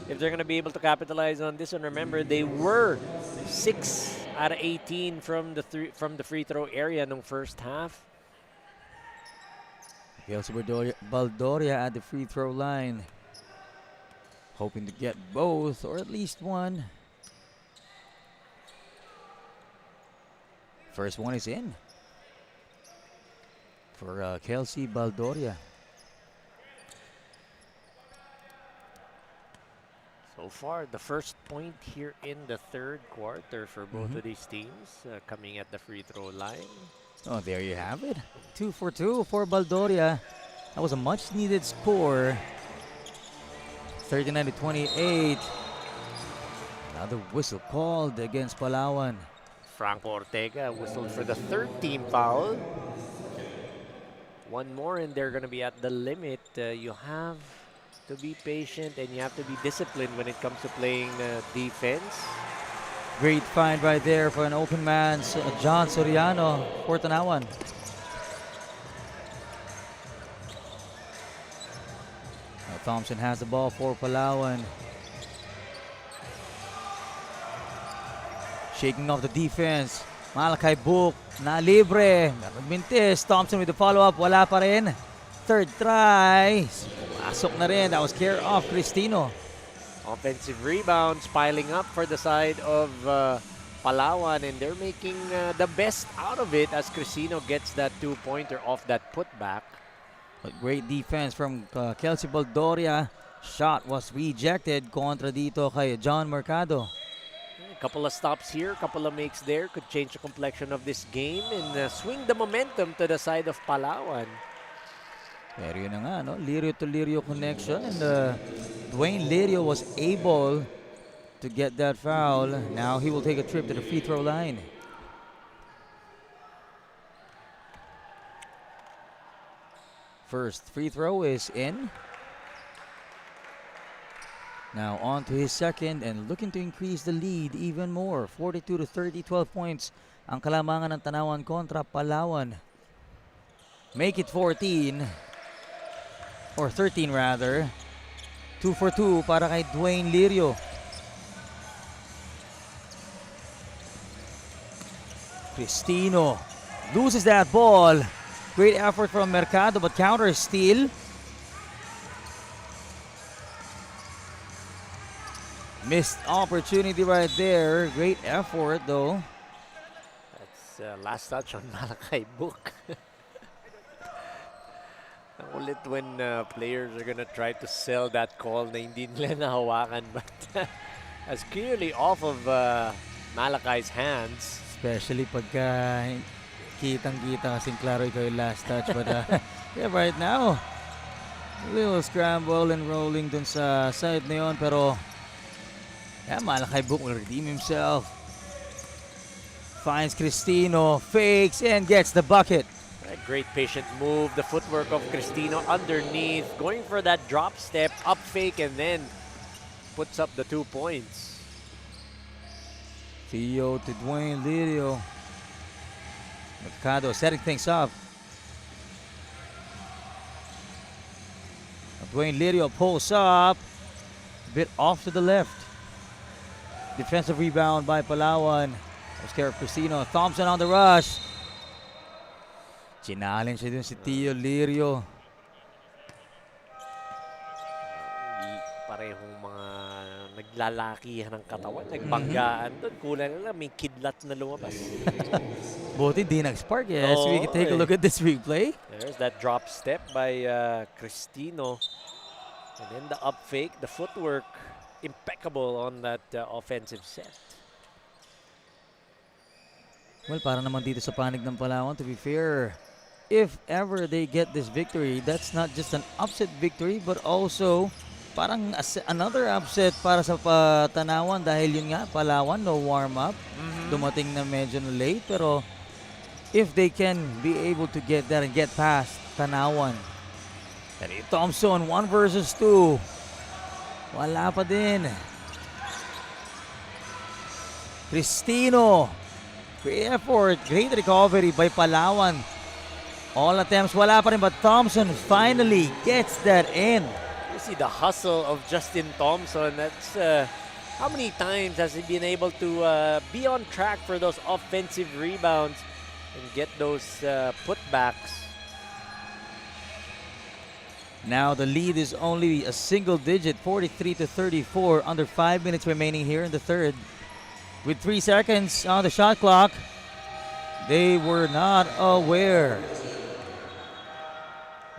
if they're going to be able to capitalize on this one. Remember, they were 6 out of 18 from the free throw area in the first half. Kelsey Baldoria at the free throw line, hoping to get both or at least one. First one is in for Kelsey Baldoria. So far, the first point here in the third quarter for both of these teams coming at the free throw line. Oh, there you have it. 2 for 2 for Baldoria. That was a much needed score. 39-28. Another whistle called against Palawan. Franco Ortega whistled for the third team foul. One more and they're going to be at the limit. You have to be patient and you have to be disciplined when it comes to playing defense. Great find right there for an open man, John Soriano for Tanawan. Now Thompson has the ball for Palawan. Shaking off the defense. Malakay Book na libre. Nagmintis. Thompson with the follow-up. Wala pa rin. Third try. Pasok na rin. That was care of Cristino. Offensive rebounds piling up for the side of Palawan, and they're making the best out of it as Crisino gets that two-pointer off that putback. But great defense from Kelsey Baldoria. Shot was rejected kontra dito kay John Mercado. A couple of stops here, couple of makes there could change the complexion of this game and swing the momentum to the side of Palawan. Pero yun na nga, no? Lirio to Lirio connection, and Dwayne Lirio was able to get that foul. Now he will take a trip to the free throw line. First free throw is in. Now on to his second and looking to increase the lead even more. 42-30, 12 points ang kalamangan ng Tanawan kontra Palawan. Make it 14. Or 13 rather. 2 for 2 para kay Dwayne Lirio. Cristino loses that ball. Great effort from Mercado, but counter steal. Missed opportunity right there. Great effort though. That's last touch on Malakay Book. Ang ulit when players are gonna try to sell that call na hindi nila nahawakan, but as clearly off of Malakay's hands. Especially pagka kitang-kita kasing klaro ikaw yung last touch. But yeah, right now, a little scramble and rolling dun sa side na yun. Pero yeah, Malakay Book will redeem himself. Finds Cristino, fakes, and gets the bucket. A great patient move, the footwork of Cristino underneath, going for that drop step, up fake, and then puts up the 2 points. Theo to Dwayne Lirio. Mercado setting things up. Dwayne Lirio pulls up. A bit off to the left. Defensive rebound by Palawan. Oscar Cristino. Thompson on the rush. Challenge siya dun si Theo Lirio. Parehong mga naglalakihan ng katawan, nagbanggaan doon. Kulang lang, may kidlat na lumabas. Buti di nag-spark. Yes, we can take a eh. look at this replay. There's that drop step by Cristino. And then the up fake, the footwork, impeccable on that offensive set. Well, para naman dito sa panig ng Palawan, to be fair, if ever they get this victory, that's not just an upset victory, but also parang another upset para sa Tanawan dahil yun nga, Palawan, no warm-up. Dumating na medyo na late, pero if they can be able to get that and get past Tanawan. Terry Thompson, 1 versus 2. Wala pa din. Cristino. Great effort, great recovery by Palawan. All attempts, wala pa rin, but Thompson finally gets that in. You see the hustle of Justin Thompson. That's how many times has he been able to be on track for those offensive rebounds and get those putbacks. Now the lead is only a single digit, 43-34, under 5 minutes remaining here in the third. With 3 seconds on the shot clock, they were not aware.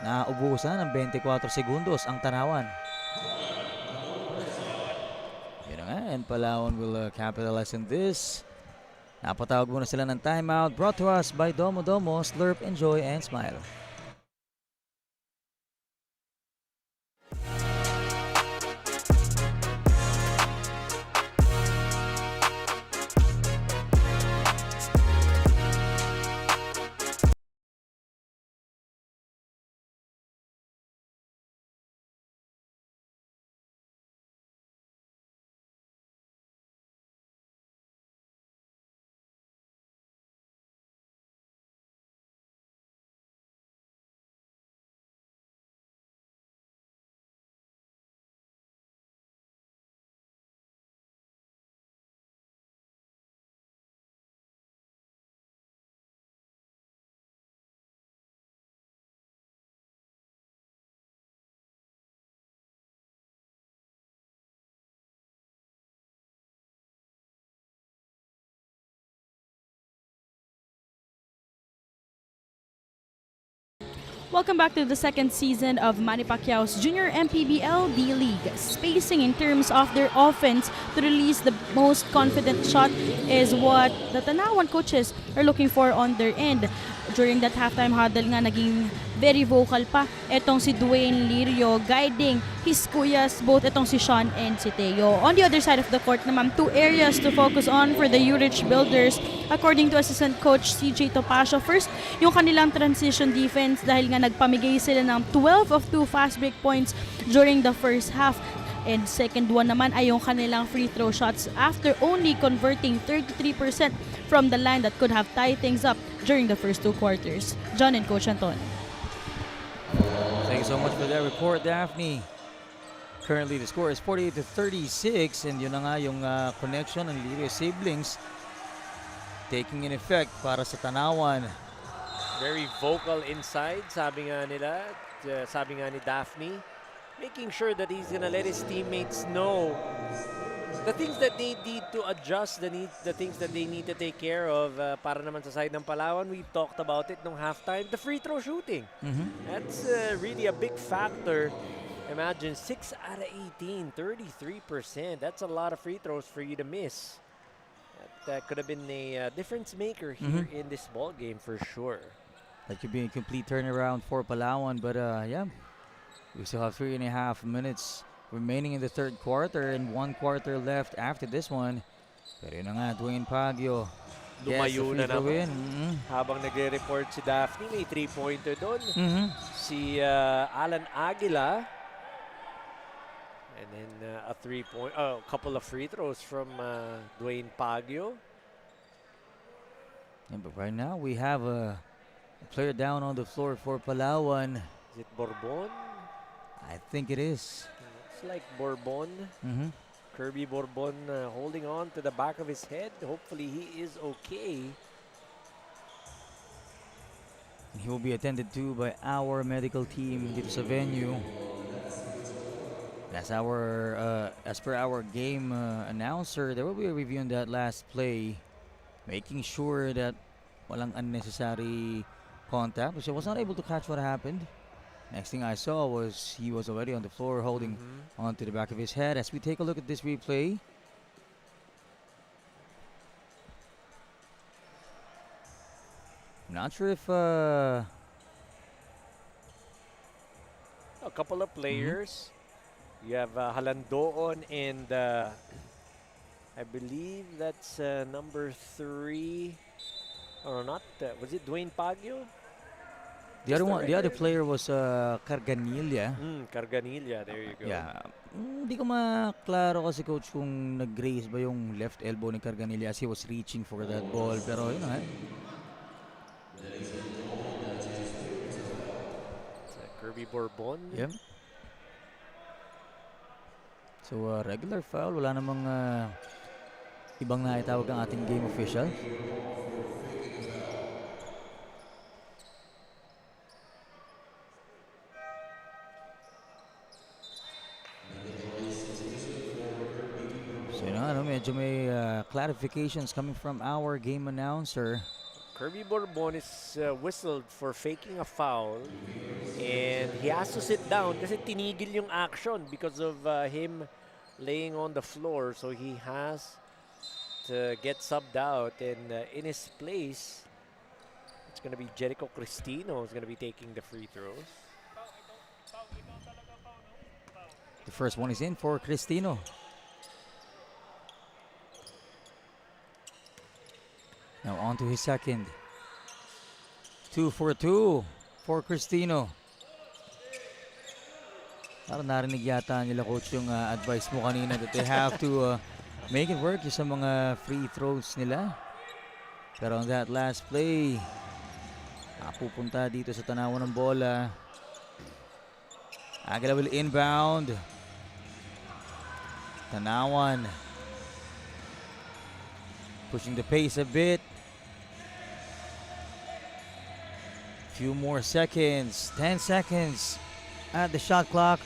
Naubusan ng 24 segundos ang Tanawan. Yun na nga, and Palawan will capitalize on this. Napatawag muna sila ng timeout, brought to us by Domo Domo, Slurp, Enjoy, and Smile. Welcome back to the second season of Manny Pacquiao's Junior MPBL D-League. Spacing in terms of their offense to release the most confident shot is what the Tanawan coaches are looking for on their end. During that halftime huddle nga, naging very vocal pa etong si Dwayne Lirio, guiding his kuyas, both etong si Sean and si Teo. On the other side of the court naman, 2 areas to focus on for the Urich Builders according to assistant coach CJ Topacio. First, yung kanilang transition defense dahil nga nagpamigay sila ng 12 of 2 fast break points during the first half. And second one naman ay yung kanilang free throw shots after only converting 33% from the line that could have tied things up during the first 2 quarters. John and Coach Anton. Thank you so much for that report, Daphne. Currently, the score is 48-36, and yun na nga yung connection ng Lirio siblings taking in effect para sa Tanawan. Very vocal inside, sabi nga nila, sabi nga ni Daphne, making sure that he's gonna let his teammates know the things that they need to adjust, the things that they need to take care of para naman sa side ng Palawan. We talked about it nung halftime, the free throw shooting. That's really a big factor. Imagine 6 out of 18, 33%. That's a lot of free throws for you to miss. That could have been a difference maker here in this ball game for sure. That could be a complete turnaround for Palawan, but yeah, we still have 3.5 minutes remaining in the third quarter and 1 quarter left after this one. Pero yun na nga, Dwayne Pagyo. Lumayo na naman. Win. Habang nagre-report si Daphne, may 3-pointer doon. Si Alan Aguila. And then a couple of free throws from Dwayne Pagyo. Yeah, but right now, we have a player down on the floor for Palawan. Is it Bourbon? I think it is. Looks like Bourbon. Kirby Bourbon holding on to the back of his head. Hopefully he is okay. He will be attended to by our medical team dito sa venue. As per our game announcer, there will be a review on that last play, making sure that walang unnecessary contact, which I was not able to catch what happened. Next thing I saw was he was already on the floor holding onto the back of his head. As we take a look at this replay, I'm not sure if A couple of players. You have Halandoon and I believe that's number 3. Or not? Was it Dwayne Pagyo? the other player was Carganilla. Carganilla, there you go. Yeah. Hindi ko maklaro kasi coach kung nag-graze ba yung left elbow ni Carganilla as he was reaching for that ball. Pero yun nga. Kirby Bourbon. Yep. So regular foul, wala namang ibang naitawag ang ating game official. So yun nga, medyo may clarifications coming from our game announcer. Kirby Bourbon is whistled for faking a foul and he has to sit down kasi tinigil yung action because of him laying on the floor, so he has to get subbed out, and in his place it's going to be Jericho Cristino who's going to be taking the free throws. The first one is in for Cristino. Now on to his second. 2 for 2 for Cristino. Parang narinig yata nila coach yung advice mo kanina that they have to make it work yung sa mga free throws nila. Pero on that last play, pupunta dito sa tanawan ng bola. Aguila will inbound. Tanawan pushing the pace a bit. Few more seconds, 10 seconds at the shot clock.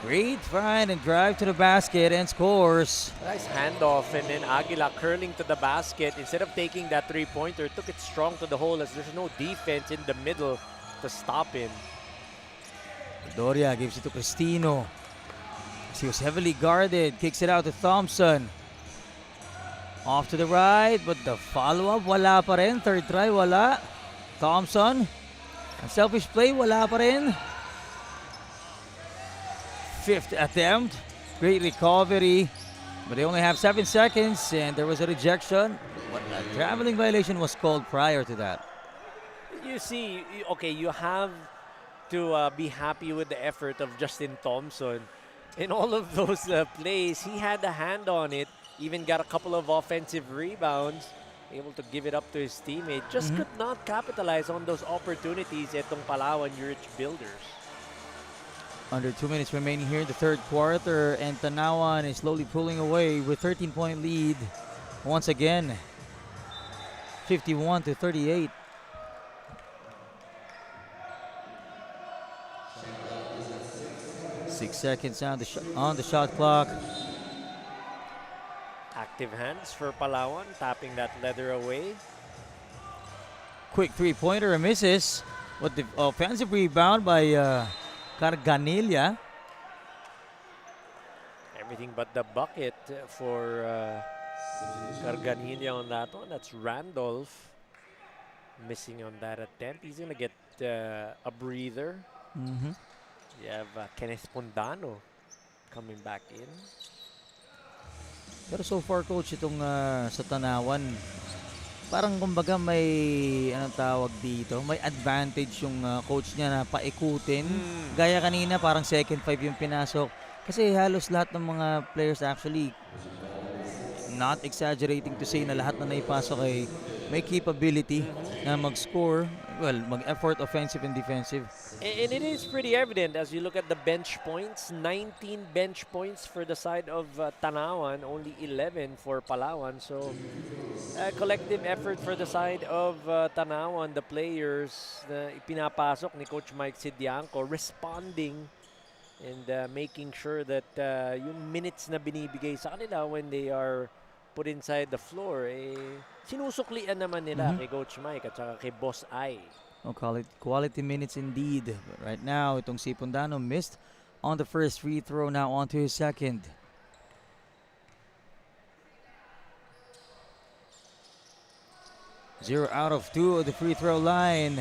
Great find and drive to the basket and scores. Nice handoff, and then Aguila curling to the basket. Instead of taking that three-pointer, took it strong to the hole as there's no defense in the middle to stop him. Doria gives it to Cristino. He was heavily guarded. Kicks it out to Thompson. Off to the right, but the follow-up, wala pa rin. Third try, wala. Thompson. A selfish play, wala pa rin. Fifth attempt. Great recovery. But they only have 7 seconds, and there was a rejection. But a traveling violation was called prior to that. You see, okay, you have to be happy with the effort of Justin Thompson. In all of those plays, he had a hand on it, even got a couple of offensive rebounds, able to give it up to his teammate. Just could not capitalize on those opportunities itong Palawan Urich Builders. Under 2 minutes remaining here in the third quarter, and Tanawan is slowly pulling away with 13-point lead. Once again, 51-38. Six seconds on the shot clock. Active hands for Palawan, tapping that leather away. Quick three-pointer misses. But the offensive rebound by Carganilla. Everything but the bucket for Carganilla on that one. That's Randolph missing on that attempt. He's going to get a breather. You have Kenneth Pondano coming back in. Pero so far, coach, itong sa Tanawan, parang kumbaga may anong tawag dito, may advantage yung coach niya na paikutin. Gaya kanina, parang second five yung pinasok. Kasi halos lahat ng mga players actually, not exaggerating to say na lahat na naipasok ay may capability na mag-score, well, mag-effort offensive and defensive. And it is pretty evident as you look at the bench points. 19 bench points for the side of Tanawan, only 11 for Palawan. So, collective effort for the side of Tanawan, the players na ipinapasok ni Coach Mike Sidianco, responding and making sure that yung minutes na binibigay sa kanila when they are put inside the floor, sinusuklian naman nila kay Coach Mike at saka kay Boss I. I'll call it quality minutes indeed. But right now, itong si Pondano missed on the first free throw, now on to his second. Zero out of 2 of the free throw line.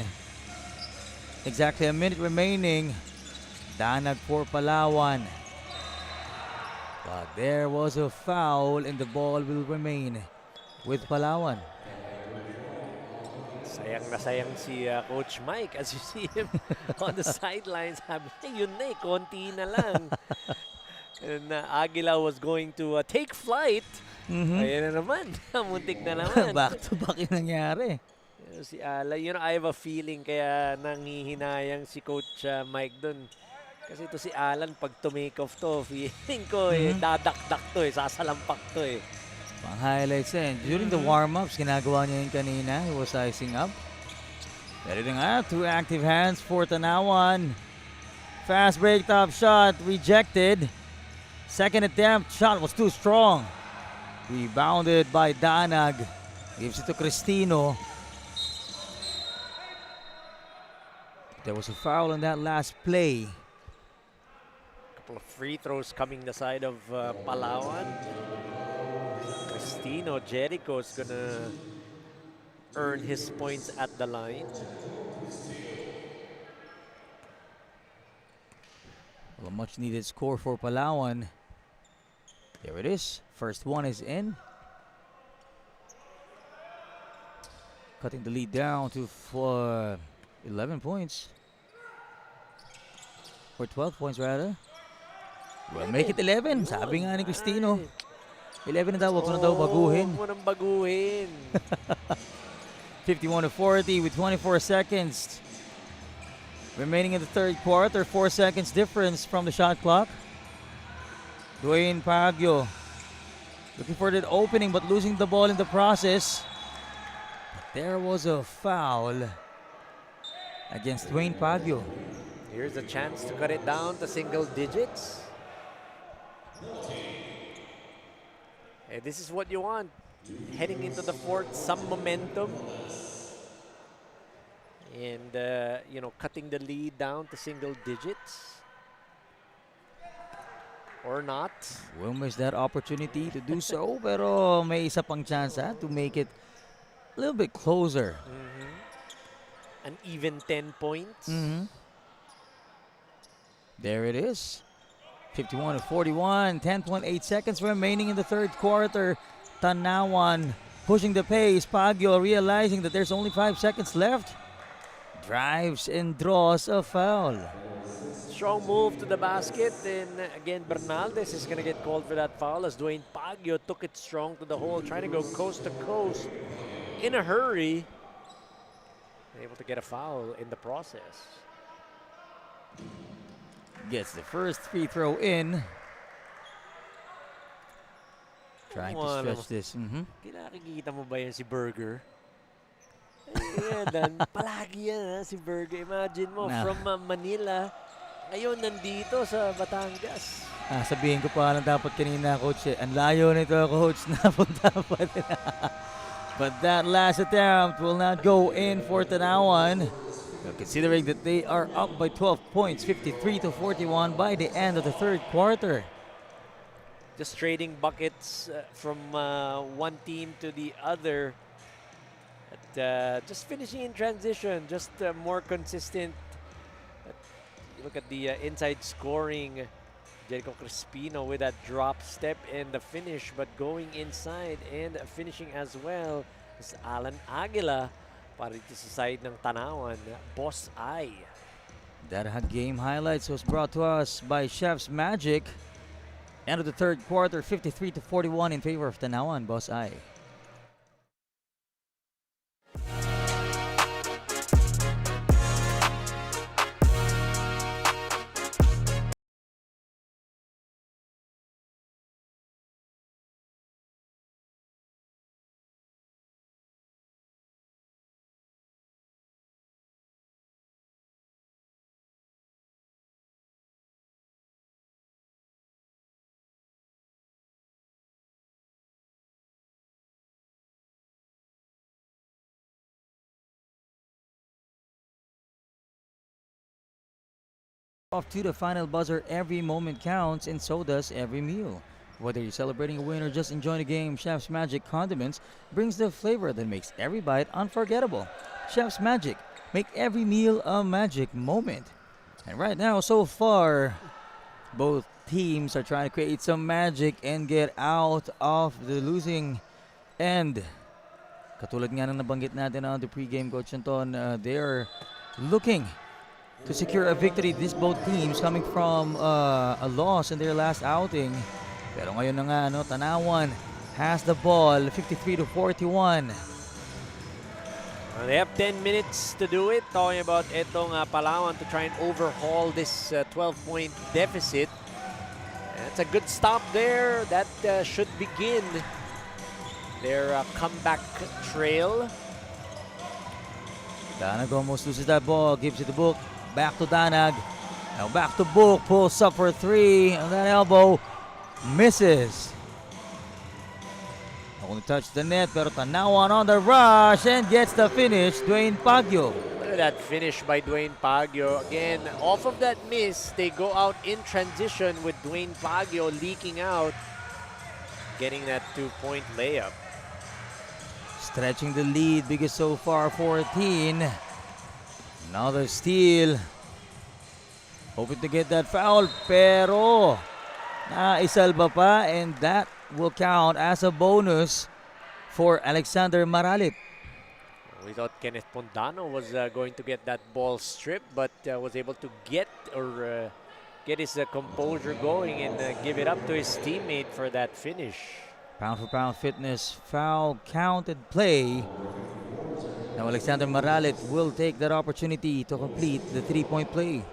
Exactly a minute remaining. Danag for Palawan. But there was a foul and the ball will remain with Palawan. Sayang na sayang si Coach Mike as you see him on the sidelines. Sabi niya, yun na konti na lang. And Aguila was going to take flight. Ayan na naman, muntik na naman. Back to back yung nangyari. Si Ala, I have a feeling kaya nanghihinayang si Coach Mike dun. Kasi ito si Alan, pag to-make off to, feeling ko dadakdak to sasalampak to Pang highlights during the warm-ups, ginagawa niya yun kanina. He was icing up. Pero nga, 2 active hands for Tanawan. Fast break top shot, rejected. Second attempt, shot was too strong. Rebounded by Danag. Gives it to Cristino. There was a foul on that last play. Couple of free throws coming the side of Palawan. Cristino Jericho's gonna earn his points at the line. Well, a much needed score for Palawan. There it is. First one is in. Cutting the lead down to 11 points. Or 12 points rather. Well, make it 11. Sabi nga ni Cristino. 11 na daw, wag ko na daw baguhin. Huwag mo nang baguhin. 51-40 with 24 seconds remaining in the third quarter. 4 seconds difference from the shot clock. Dwayne Pagyo looking for that opening but losing the ball in the process. But there was a foul against Dwayne Pagyo. Here's a chance to cut it down to single digits. This is what you want. Heading into the fourth, some momentum. And, cutting the lead down to single digits. Or not. Will miss that opportunity to do so, pero may isa pang chance to make it a little bit closer. An even 10 points. There it is. 51 to 41, 10.8 seconds remaining in the third quarter. Tanawan pushing the pace. Baguio realizing that there's only 5 seconds left. Drives and draws a foul. Strong move to the basket, and again Bernaldez is going to get called for that foul as Dwayne Baguio took it strong to the hole, trying to go coast to coast in a hurry. Able to get a foul in the process. Gets the first free throw in. Trying to stretch this. Kinakikita mo ba yan si Burger? Ayan, palagi yan si Burger. Imagine mo, from Manila, ngayon nandito sa Batangas. Sabihin ko pa lang dapat kanina, Coach. Ang layo nito, Coach. Napunta pa din. But that last attempt will not go in for Tanawan. Considering that they are up by 12 points, 53 to 41 by the end of the third quarter. Just trading buckets from one team to the other. Just finishing in transition, just more consistent. Look at the inside scoring. Jericho Crispino with that drop step and the finish, but going inside and finishing as well is Alan Aguila para dito sa side ng Tanawan, Boss I. That game highlights was brought to us by Chef's Magic. End of the third quarter, 53 to 41 in favor of Tanawan, Boss I. Off to the final buzzer, every moment counts, and so does every meal. Whether you're celebrating a win or just enjoying the game, Chef's Magic Condiments brings the flavor that makes every bite unforgettable. Chef's Magic, make every meal a magic moment. And right now, so far, both teams are trying to create some magic and get out of the losing end. Katulad nga ng nabanggit natin on the pregame, Coach Anton, they're looking to secure a victory. These both teams coming from a loss in their last outing. Pero ngayon na nga, Tanawan has the ball, 53 to 41. They have 10 minutes to do it. Talking about itong Palawan to try and overhaul this 12-point deficit. That's a good stop there. That should begin their comeback trail. Danag almost loses that ball, gives it to Book. Back to Danag. Now back to Book. Pulls up for three. And that elbow misses. Only touched the net, pero Tanawan on the rush and gets the finish. Dwayne Baguio. Look at that finish by Dwayne Baguio. Again, off of that miss, they go out in transition with Dwayne Baguio leaking out, getting that 2-point layup. Stretching the lead because so far 14. Another steal. Hoping to get that foul, pero naisalba pa, and that will count as a bonus for Alexander Maralit. We thought Kenneth Pondano was going to get that ball stripped, but was able to get his composure going and give it up to his teammate for that finish. Pound for pound fitness, foul counted play. Now Alexander Maralit will take that opportunity to complete the 3-point play.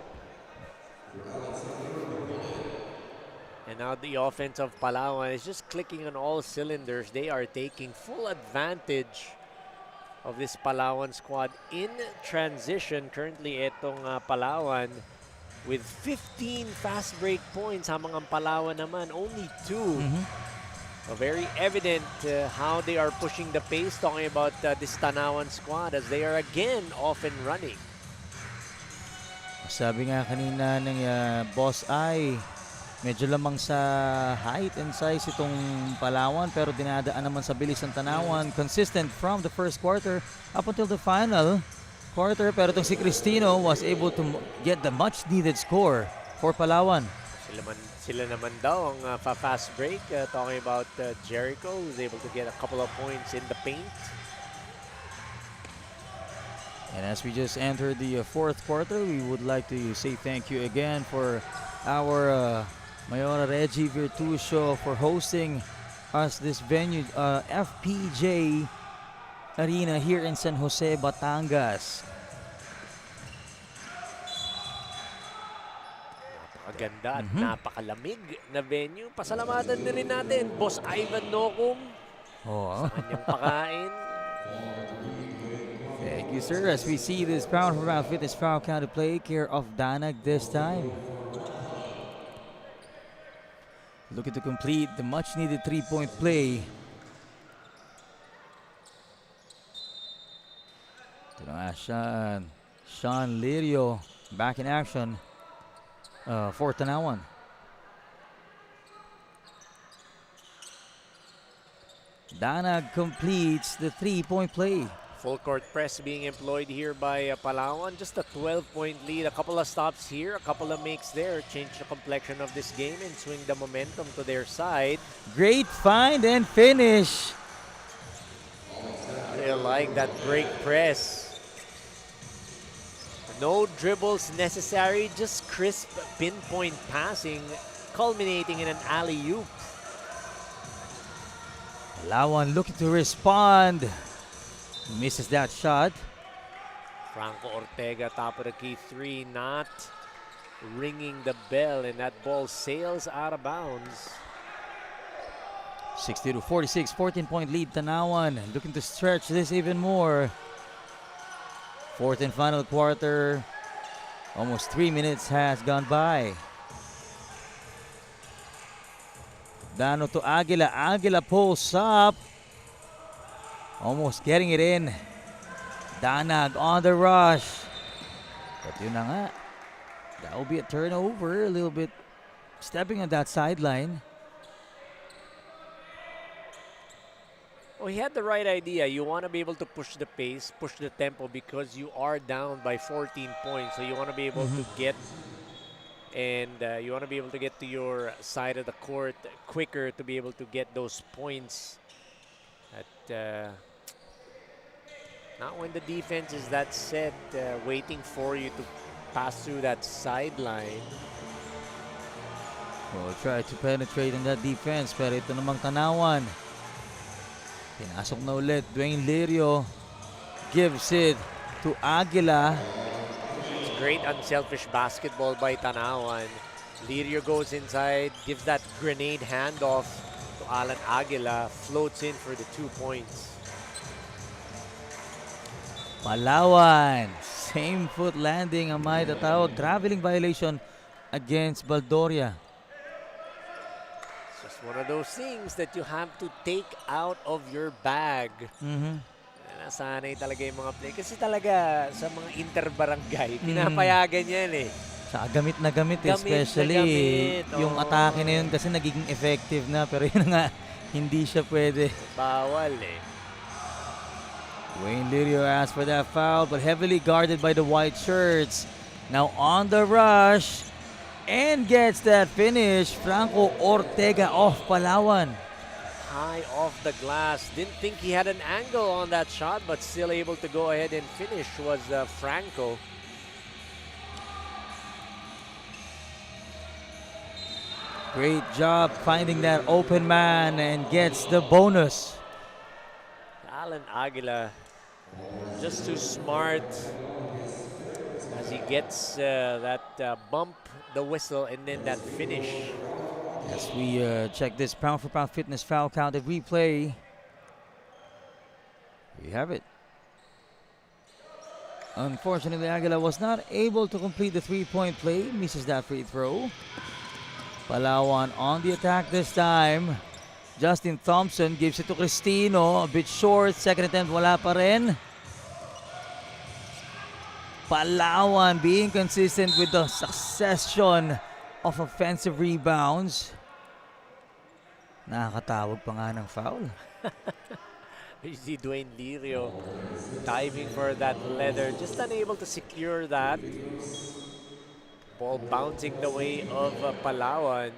And now the offense of Palawan is just clicking on all cylinders. They are taking full advantage of this Palawan squad in transition. Currently, itong Palawan with 15 fast break points. Habang ang Palawan naman, only 2. So very evident how they are pushing the pace. Talking about this Tanawan squad as they are again off and running. Sabi nga kanina ng Boss I, medyo lamang sa height and size itong Palawan pero dinadaan naman sa bilis ng Tanawan. Consistent from the first quarter up until the final quarter. Pero itong si Cristino was able to get the much needed score for Palawan. Sila naman daw ang fast break. Talking about Jericho, who's able to get a couple of points in the paint. And as we just entered the fourth quarter, we would like to say thank you again for our Mayora Reggie Virtusio for hosting us this venue, FPJ Arena here in San Jose, Batangas. Napakaganda at napakalamig na venue. Pasalamatan na rin natin, Boss Ivan Nocum, Oh. sa kanyang pakain. Thank you, sir. As we see this pound for pound fitness foul count to play care of Danag this time. Looking to complete the much needed 3-point play. Ito na nga Sean Lirio back in action for Tanawan. Danag completes the 3-point play. Full court press being employed here by Palawan. Just a 12-point lead. A couple of stops here, a couple of makes there. Change the complexion of this game and swing the momentum to their side. Great find and finish. I like that break press. No dribbles necessary, just crisp pinpoint passing, culminating in an alley-oop. Palawan looking to respond. Misses that shot. Franco Ortega, top of the key three, not ringing the bell, and that ball sails out of bounds. 60-46, 14-point lead Tanawan. Looking to stretch this even more. Fourth and final quarter. Almost 3 minutes has gone by. Dano to Aguila. Aguila pulls up. Almost getting it in. Danag on the rush. But yun na nga. That will be a turnover. A little bit stepping on that sideline. Well, he had the right idea. You want to be able to push the pace, push the tempo because you are down by 14 points. So you want to be able to get you want to be able to get to your side of the court quicker to be able to get those points. Not when the defense is that set, waiting for you to pass through that sideline. We'll try to penetrate in that defense. Pero ito namang Tanawan. Pinasok na ulit. Dwayne Lirio gives it to Aguila. It's great unselfish basketball by Tanawan. Lirio goes inside, gives that grenade handoff to Alan Aguila, floats in for the 2 points. Palawan. Same foot landing ang may tatawag. Traveling violation against Baldoria. It's just one of those things that you have to take out of your bag. Nasanay talaga yung mga play. Kasi talaga sa mga interbarangay, pinapayagan yan eh. Sa gamit na gamit, especially gamit, yung atake na yun kasi nagiging effective na. Pero yun nga, hindi siya pwede. Bawal eh. Wayne Lirio asked for that foul, but heavily guarded by the white shirts. Now on the rush and gets that finish. Franco Ortega off Palawan. High off the glass. Didn't think he had an angle on that shot, but still able to go ahead and finish was Franco. Great job finding that open man and gets the bonus. Alan Aguila just too smart as he gets that bump, the whistle, and then that finish. As we check this pound for pound fitness foul count at replay. We have it. Unfortunately, Aguila was not able to complete the three-point play. Misses that free throw. Palawan on the attack this time. Justin Thompson gives it to Cristino. A bit short. Second attempt, wala pa rin. Palawan being consistent with the succession of offensive rebounds. Nakakatawag pa nga ng foul. You see Dwayne Lirio diving for that leather, just unable to secure that. Ball bouncing the way of Palawan.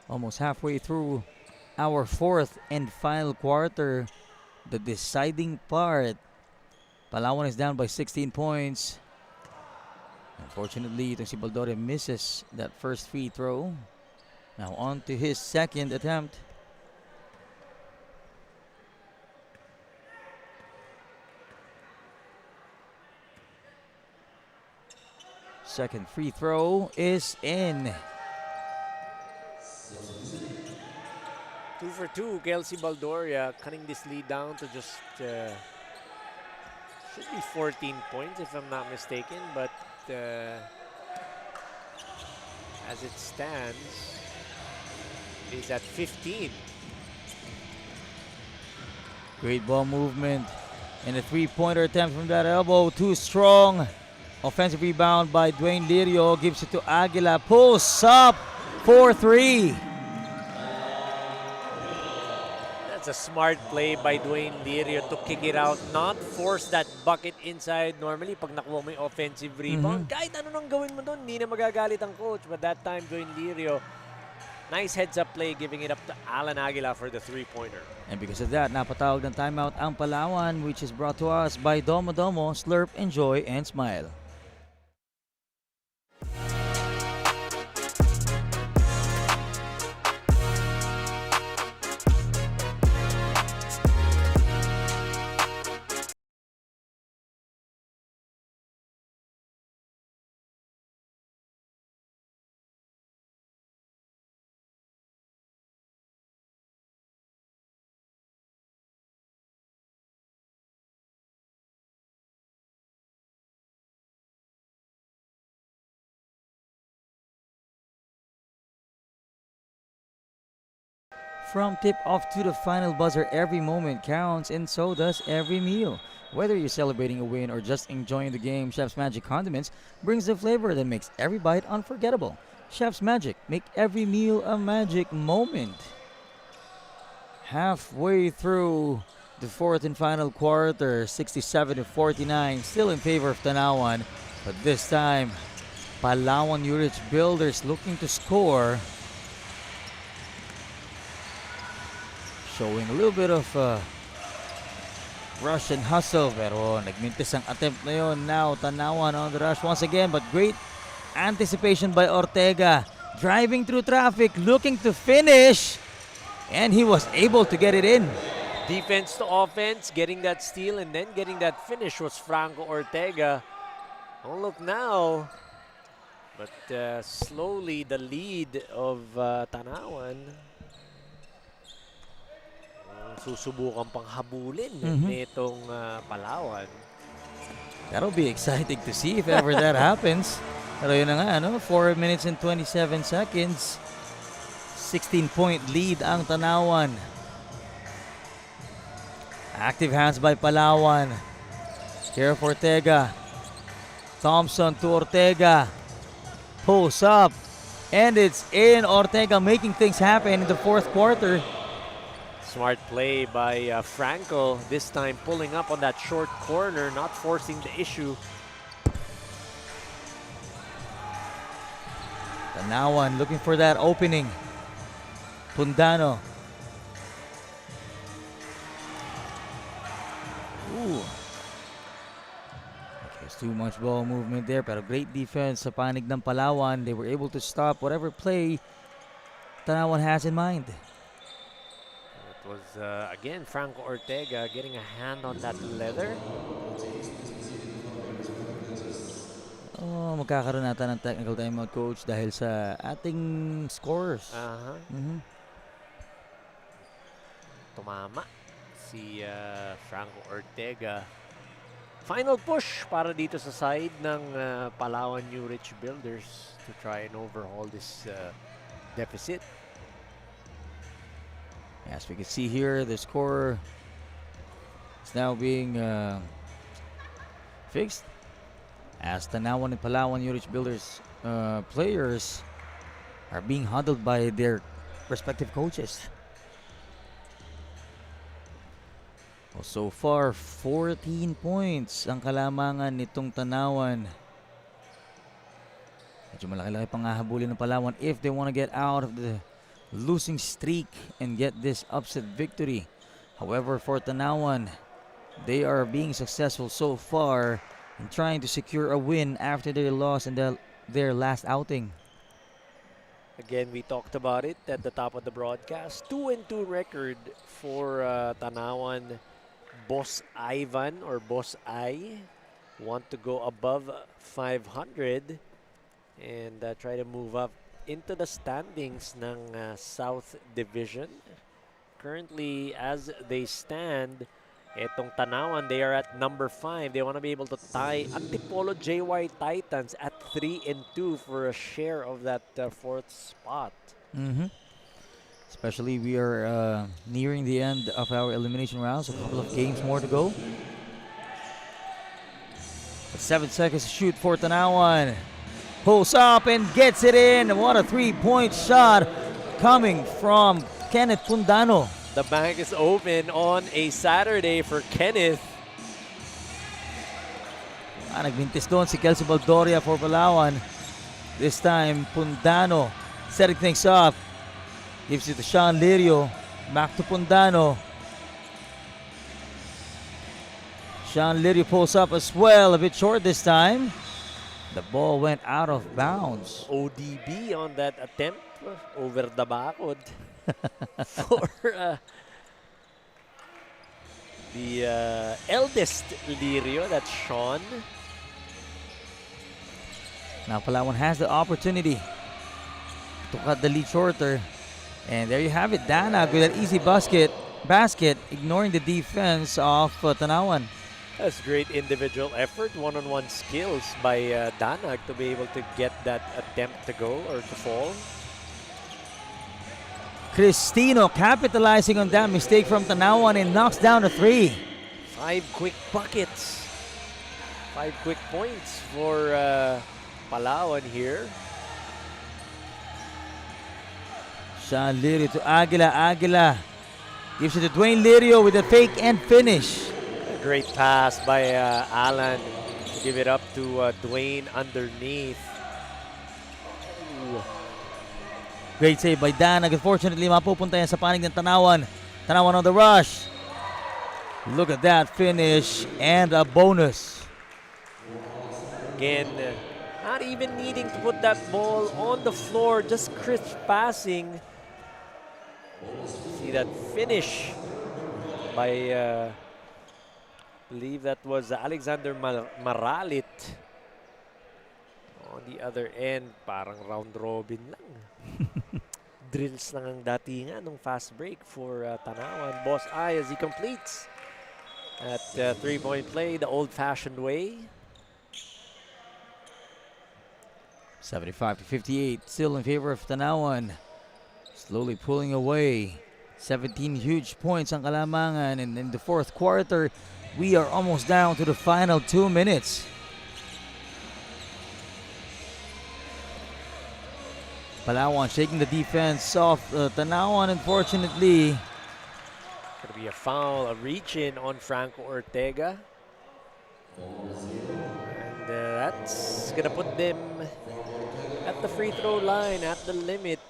Almost halfway through our fourth and final quarter, the deciding part. Palawan is down by 16 points. Unfortunately, itong si Baldoria misses that first free throw. Now on to his second attempt. Second free throw is in. 2 for 2, Kelsey Baldoria cutting this lead down to just should be 14 points if I'm not mistaken, but as it stands, is at 15. Great ball movement and a three-pointer attempt from that elbow. Too strong. Offensive rebound by Dwayne Lirio. Gives it to Aguila. Pulls up. 4-3. That's a smart play by Dwayne Lirio to kick it out, not force that bucket inside. Normally, pag nakuha mo yung offensive rebound, kahit ano nang gawin mo doon, hindi na magagalit ang coach. But that time, Dwayne Lirio, nice heads-up play, giving it up to Alan Aguila for the three-pointer. And because of that, napatawag ng timeout ang Palawan, which is brought to us by Domo Domo. Slurp, enjoy, and smile. From tip-off to the final buzzer, every moment counts, and so does every meal. Whether you're celebrating a win or just enjoying the game, Chef's Magic Condiments brings the flavor that makes every bite unforgettable. Chef's Magic, make every meal a magic moment. Halfway through the fourth and final quarter, 67-49, still in favor of Tanawan. But this time, Palawan Urich Builders looking to score. Showing a little bit of rush and hustle, pero nagmintis ang attempt na yun. Now Tanawan on the rush once again, but great anticipation by Ortega. Driving through traffic, looking to finish, and he was able to get it in. Defense to offense, getting that steal and then getting that finish was Franco Ortega. Oh, look now. But slowly the lead of Tanawan susubukan pang habulin nitong Palawan. That'll be exciting to see if ever that happens. Pero yun na nga, 4 minutes and 27 seconds. 16-point lead ang Tanawan. Active hands by Palawan. Care of Ortega. Thompson to Ortega. Pulls up. And it's in. Ortega making things happen in the fourth quarter. Smart play by Franco, this time pulling up on that short corner, not forcing the issue. Tanawan looking for that opening. Pundano. Ooh. There's too much ball movement there, pero great defense sa panig ng Palawan. They were able to stop whatever play Tanawan has in mind. It was, again, Franco Ortega getting a hand on that leather. Oh, magkakaroon nata ng technical timeout, coach, dahil sa ating scores. Tumama si Franco Ortega. Final push para dito sa side ng Palawan New Rich Builders to try and overhaul this deficit. As we can see here, the score is now being fixed as Tanawan and Palawan New Rich Builders players are being huddled by their respective coaches. Well, so far, 14 points ang kalamangan nitong Tanawan. Medyo malaki-laki pang hahabulin ng Palawan if they want to get out of the losing streak and get this upset victory. However, for Tanawan, they are being successful so far in trying to secure a win after their loss in their last outing. Again, we talked about it at the top of the broadcast. 2-2 record for Tanawan. Boss Ivan or Boss I want to go above 500 and try to move up into the standings ng South Division. Currently, as they stand, etong Tanawan, they are at number 5. They want to be able to tie Antipolo JY Titans at 3-2 for a share of that 4th spot. Especially we are nearing the end of our elimination rounds. A couple of games more to go. But 7 seconds to shoot for Tanawan. Pulls up and gets it in. What a 3-point shot coming from Kenneth Pundano. The bank is open on a Saturday for Kenneth. Nagbintis doon si Kelsey Baldoria for Palawan. This time, Pundano setting things up. Gives it to Sean Lirio. Back to Pundano. Sean Lirio pulls up as well. A bit short this time. The ball went out of bounds. ODB on that attempt over the bakod for the eldest Lirio, that's Sean. Now Palawan has the opportunity to cut the lead shorter. And there you have it, Danag with an easy basket, ignoring the defense of Tanawan. That's great individual effort, one-on-one skills by Danag to be able to get that attempt to go or to fall. Cristino capitalizing on that mistake from Tanawan and knocks down a 3. 5 quick buckets. 5 quick points for Palawan here. Sean Lirio to Aguila. Aguila gives it to Dwayne Lirio with a fake and finish. A great pass by Alan to give it up to Dwayne underneath. Ooh. Great save by Danag. Unfortunately, mapupunta yan sa panig ng Tanawan. Tanawan on the rush. Look at that finish and a bonus. Again, not even needing to put that ball on the floor, just crisp passing. See that finish by, believe that was Alexander Maralit. On the other end, parang round robin lang. Drills lang ang datingan ng fast break for Tanawan. Boss I as he completes that 3-point play the old-fashioned way. 75-58, still in favor of Tanawan. Slowly pulling away. 17 huge points ang kalamangan, and in the 4th quarter, we are almost down to the final 2 minutes. Palawan shaking the defense off Tanawan, unfortunately. Gonna be a foul, a reach-in on Franco Ortega. And that's gonna put them at the free throw line, at the limit.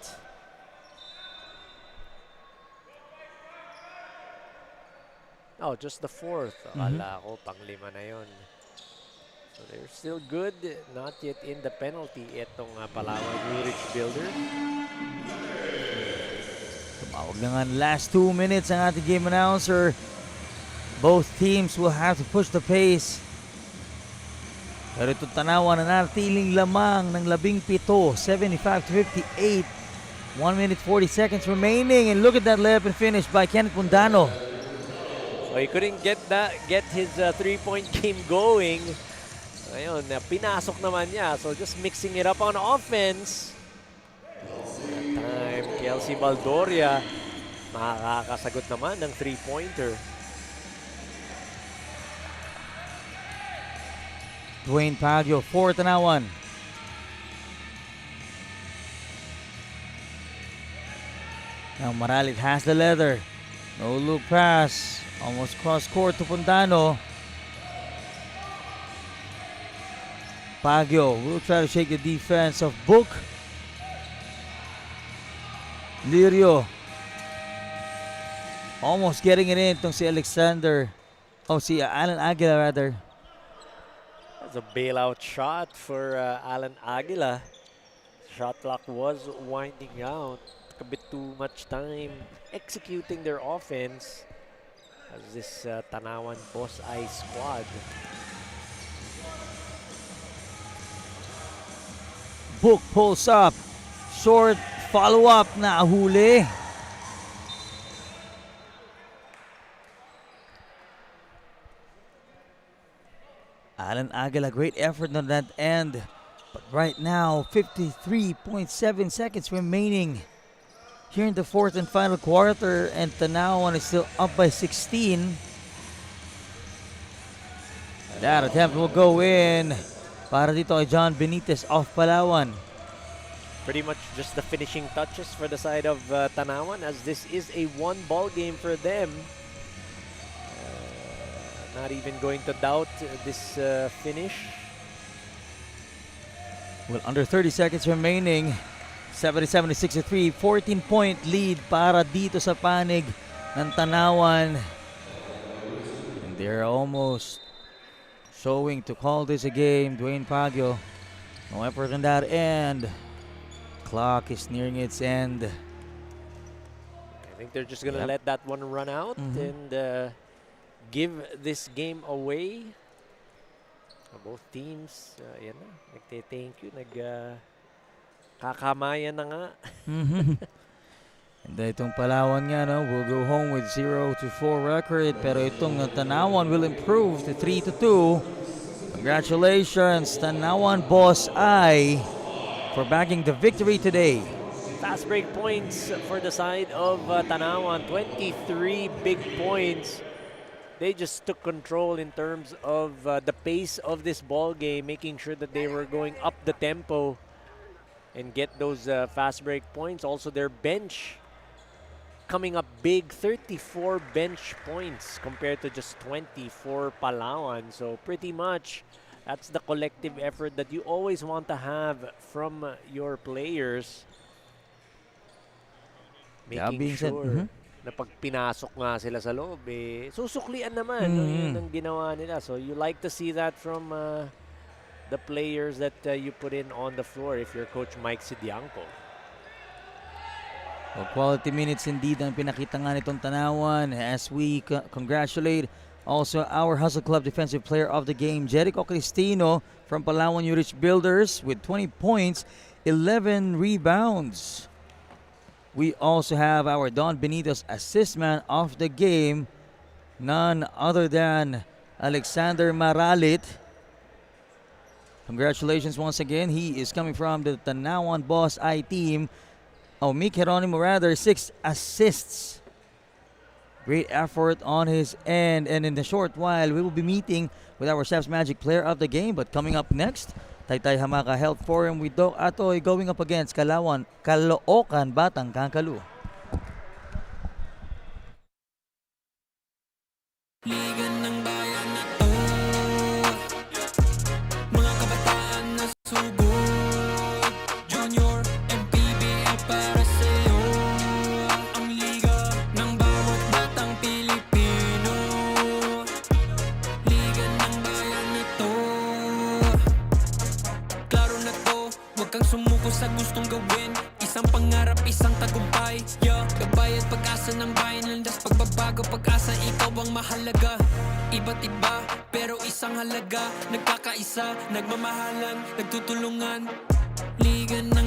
Oh, just the 4th. Akala ko pang-5 na yun. So they're still good, not yet in the penalty itong Palawan New Rich Builder. Tumawag na nga last 2 minutes ang ating game announcer. Both teams will have to push the pace. Pero ito Tanawan na natiling lamang ng 17, 75-58. 1 minute 40 seconds remaining, and look at that layup and finish by Kenneth Pundano. So he couldn't get his three-point game going. Ayun, pinasok naman niya. So just mixing it up on offense. That time, Kelsey Baldoria makakasagot naman ng three-pointer. Dwayne Pagio for Tanawan. Now Maralit has the leather. No look pass. Almost cross court to Puntano. Pagio will try to shake the defense of Book. Lirio. Almost getting it in itong si Alexander. Si Alan Aguila rather. That's a bailout shot for Alan Aguila. Shot clock was winding out. Took a bit too much time executing their offense as this Tanawan Boss Eye squad. Book pulls up. Short follow-up na huli. Alan Aguila, great effort on that end. But right now, 53.7 seconds remaining here in the fourth and final quarter, and Tanawan is still up by 16. That attempt will go in para dito kay John Benitez of Palawan. Pretty much just the finishing touches for the side of Tanawan, as this is a one-ball game for them. Not even going to doubt this finish. Well, under 30 seconds remaining. 77-63, 14-point lead para dito sa panig ng Tanawan. And they're almost showing to call this a game. Dwayne Pagio, no effort on that end. Clock is nearing its end. I think they're just gonna let that one run out and give this game away. Both teams, yan na, nagte-thank you, kakamayan na nga. And itong Palawan nga, no, will go home with 0-4 record. Pero itong Tanawan will improve to 3-2. Congratulations, Tanawan Boss Eye, for bagging the victory today. Fast break points for the side of Tanawan. 23 big points. They just took control in terms of the pace of this ball game, making sure that they were going up the tempo and get those fast break points. Also, their bench coming up big, 34 bench points compared to just 20 for Palawan. So pretty much, that's the collective effort that you always want to have from your players. Making sure na pag pinasok nga sila sa loob, susuklian naman. No? Yun ang ginawa nila. So you like to see that from the players that you put in on the floor if you're Coach Mike Sidianco. Well, quality minutes indeed ang pinakita nga nitong Tanawan, as we congratulate also our Hustle Club Defensive Player of the Game, Jericho Cristino from Palawan Urich Builders with 20 points, 11 rebounds. We also have our Don Benitez assist man of the game, none other than Alexander Maralit. Congratulations once again. He is coming from the Tanawan Boss Eye team. Mick Geronimo rather, 6 assists. Great effort on his end. And in the short while, we will be meeting with our Chef's Magic Player of the Game. But coming up next, Taytay Hamaka Health Forum with Doc Atoy going up against Caloocan Batang Kangkalu. Liga ng bayan na to, mga kabataan na subok, Junior MPBL para sa'yo. Ang liga ng bawat batang Pilipino, liga ng bayan na to. Klaro na to, huwag kang sumuko sa gustong gawin. Isang pangarap, isang tagumpay, yeah. Gabay at pag-asa ng bayan, landas pagbabago, pag-asa, ikaw ang mahalaga. Iba't iba, pero isang halaga. Nagkakaisa, nagmamahalan, nagtutulungan. Liga na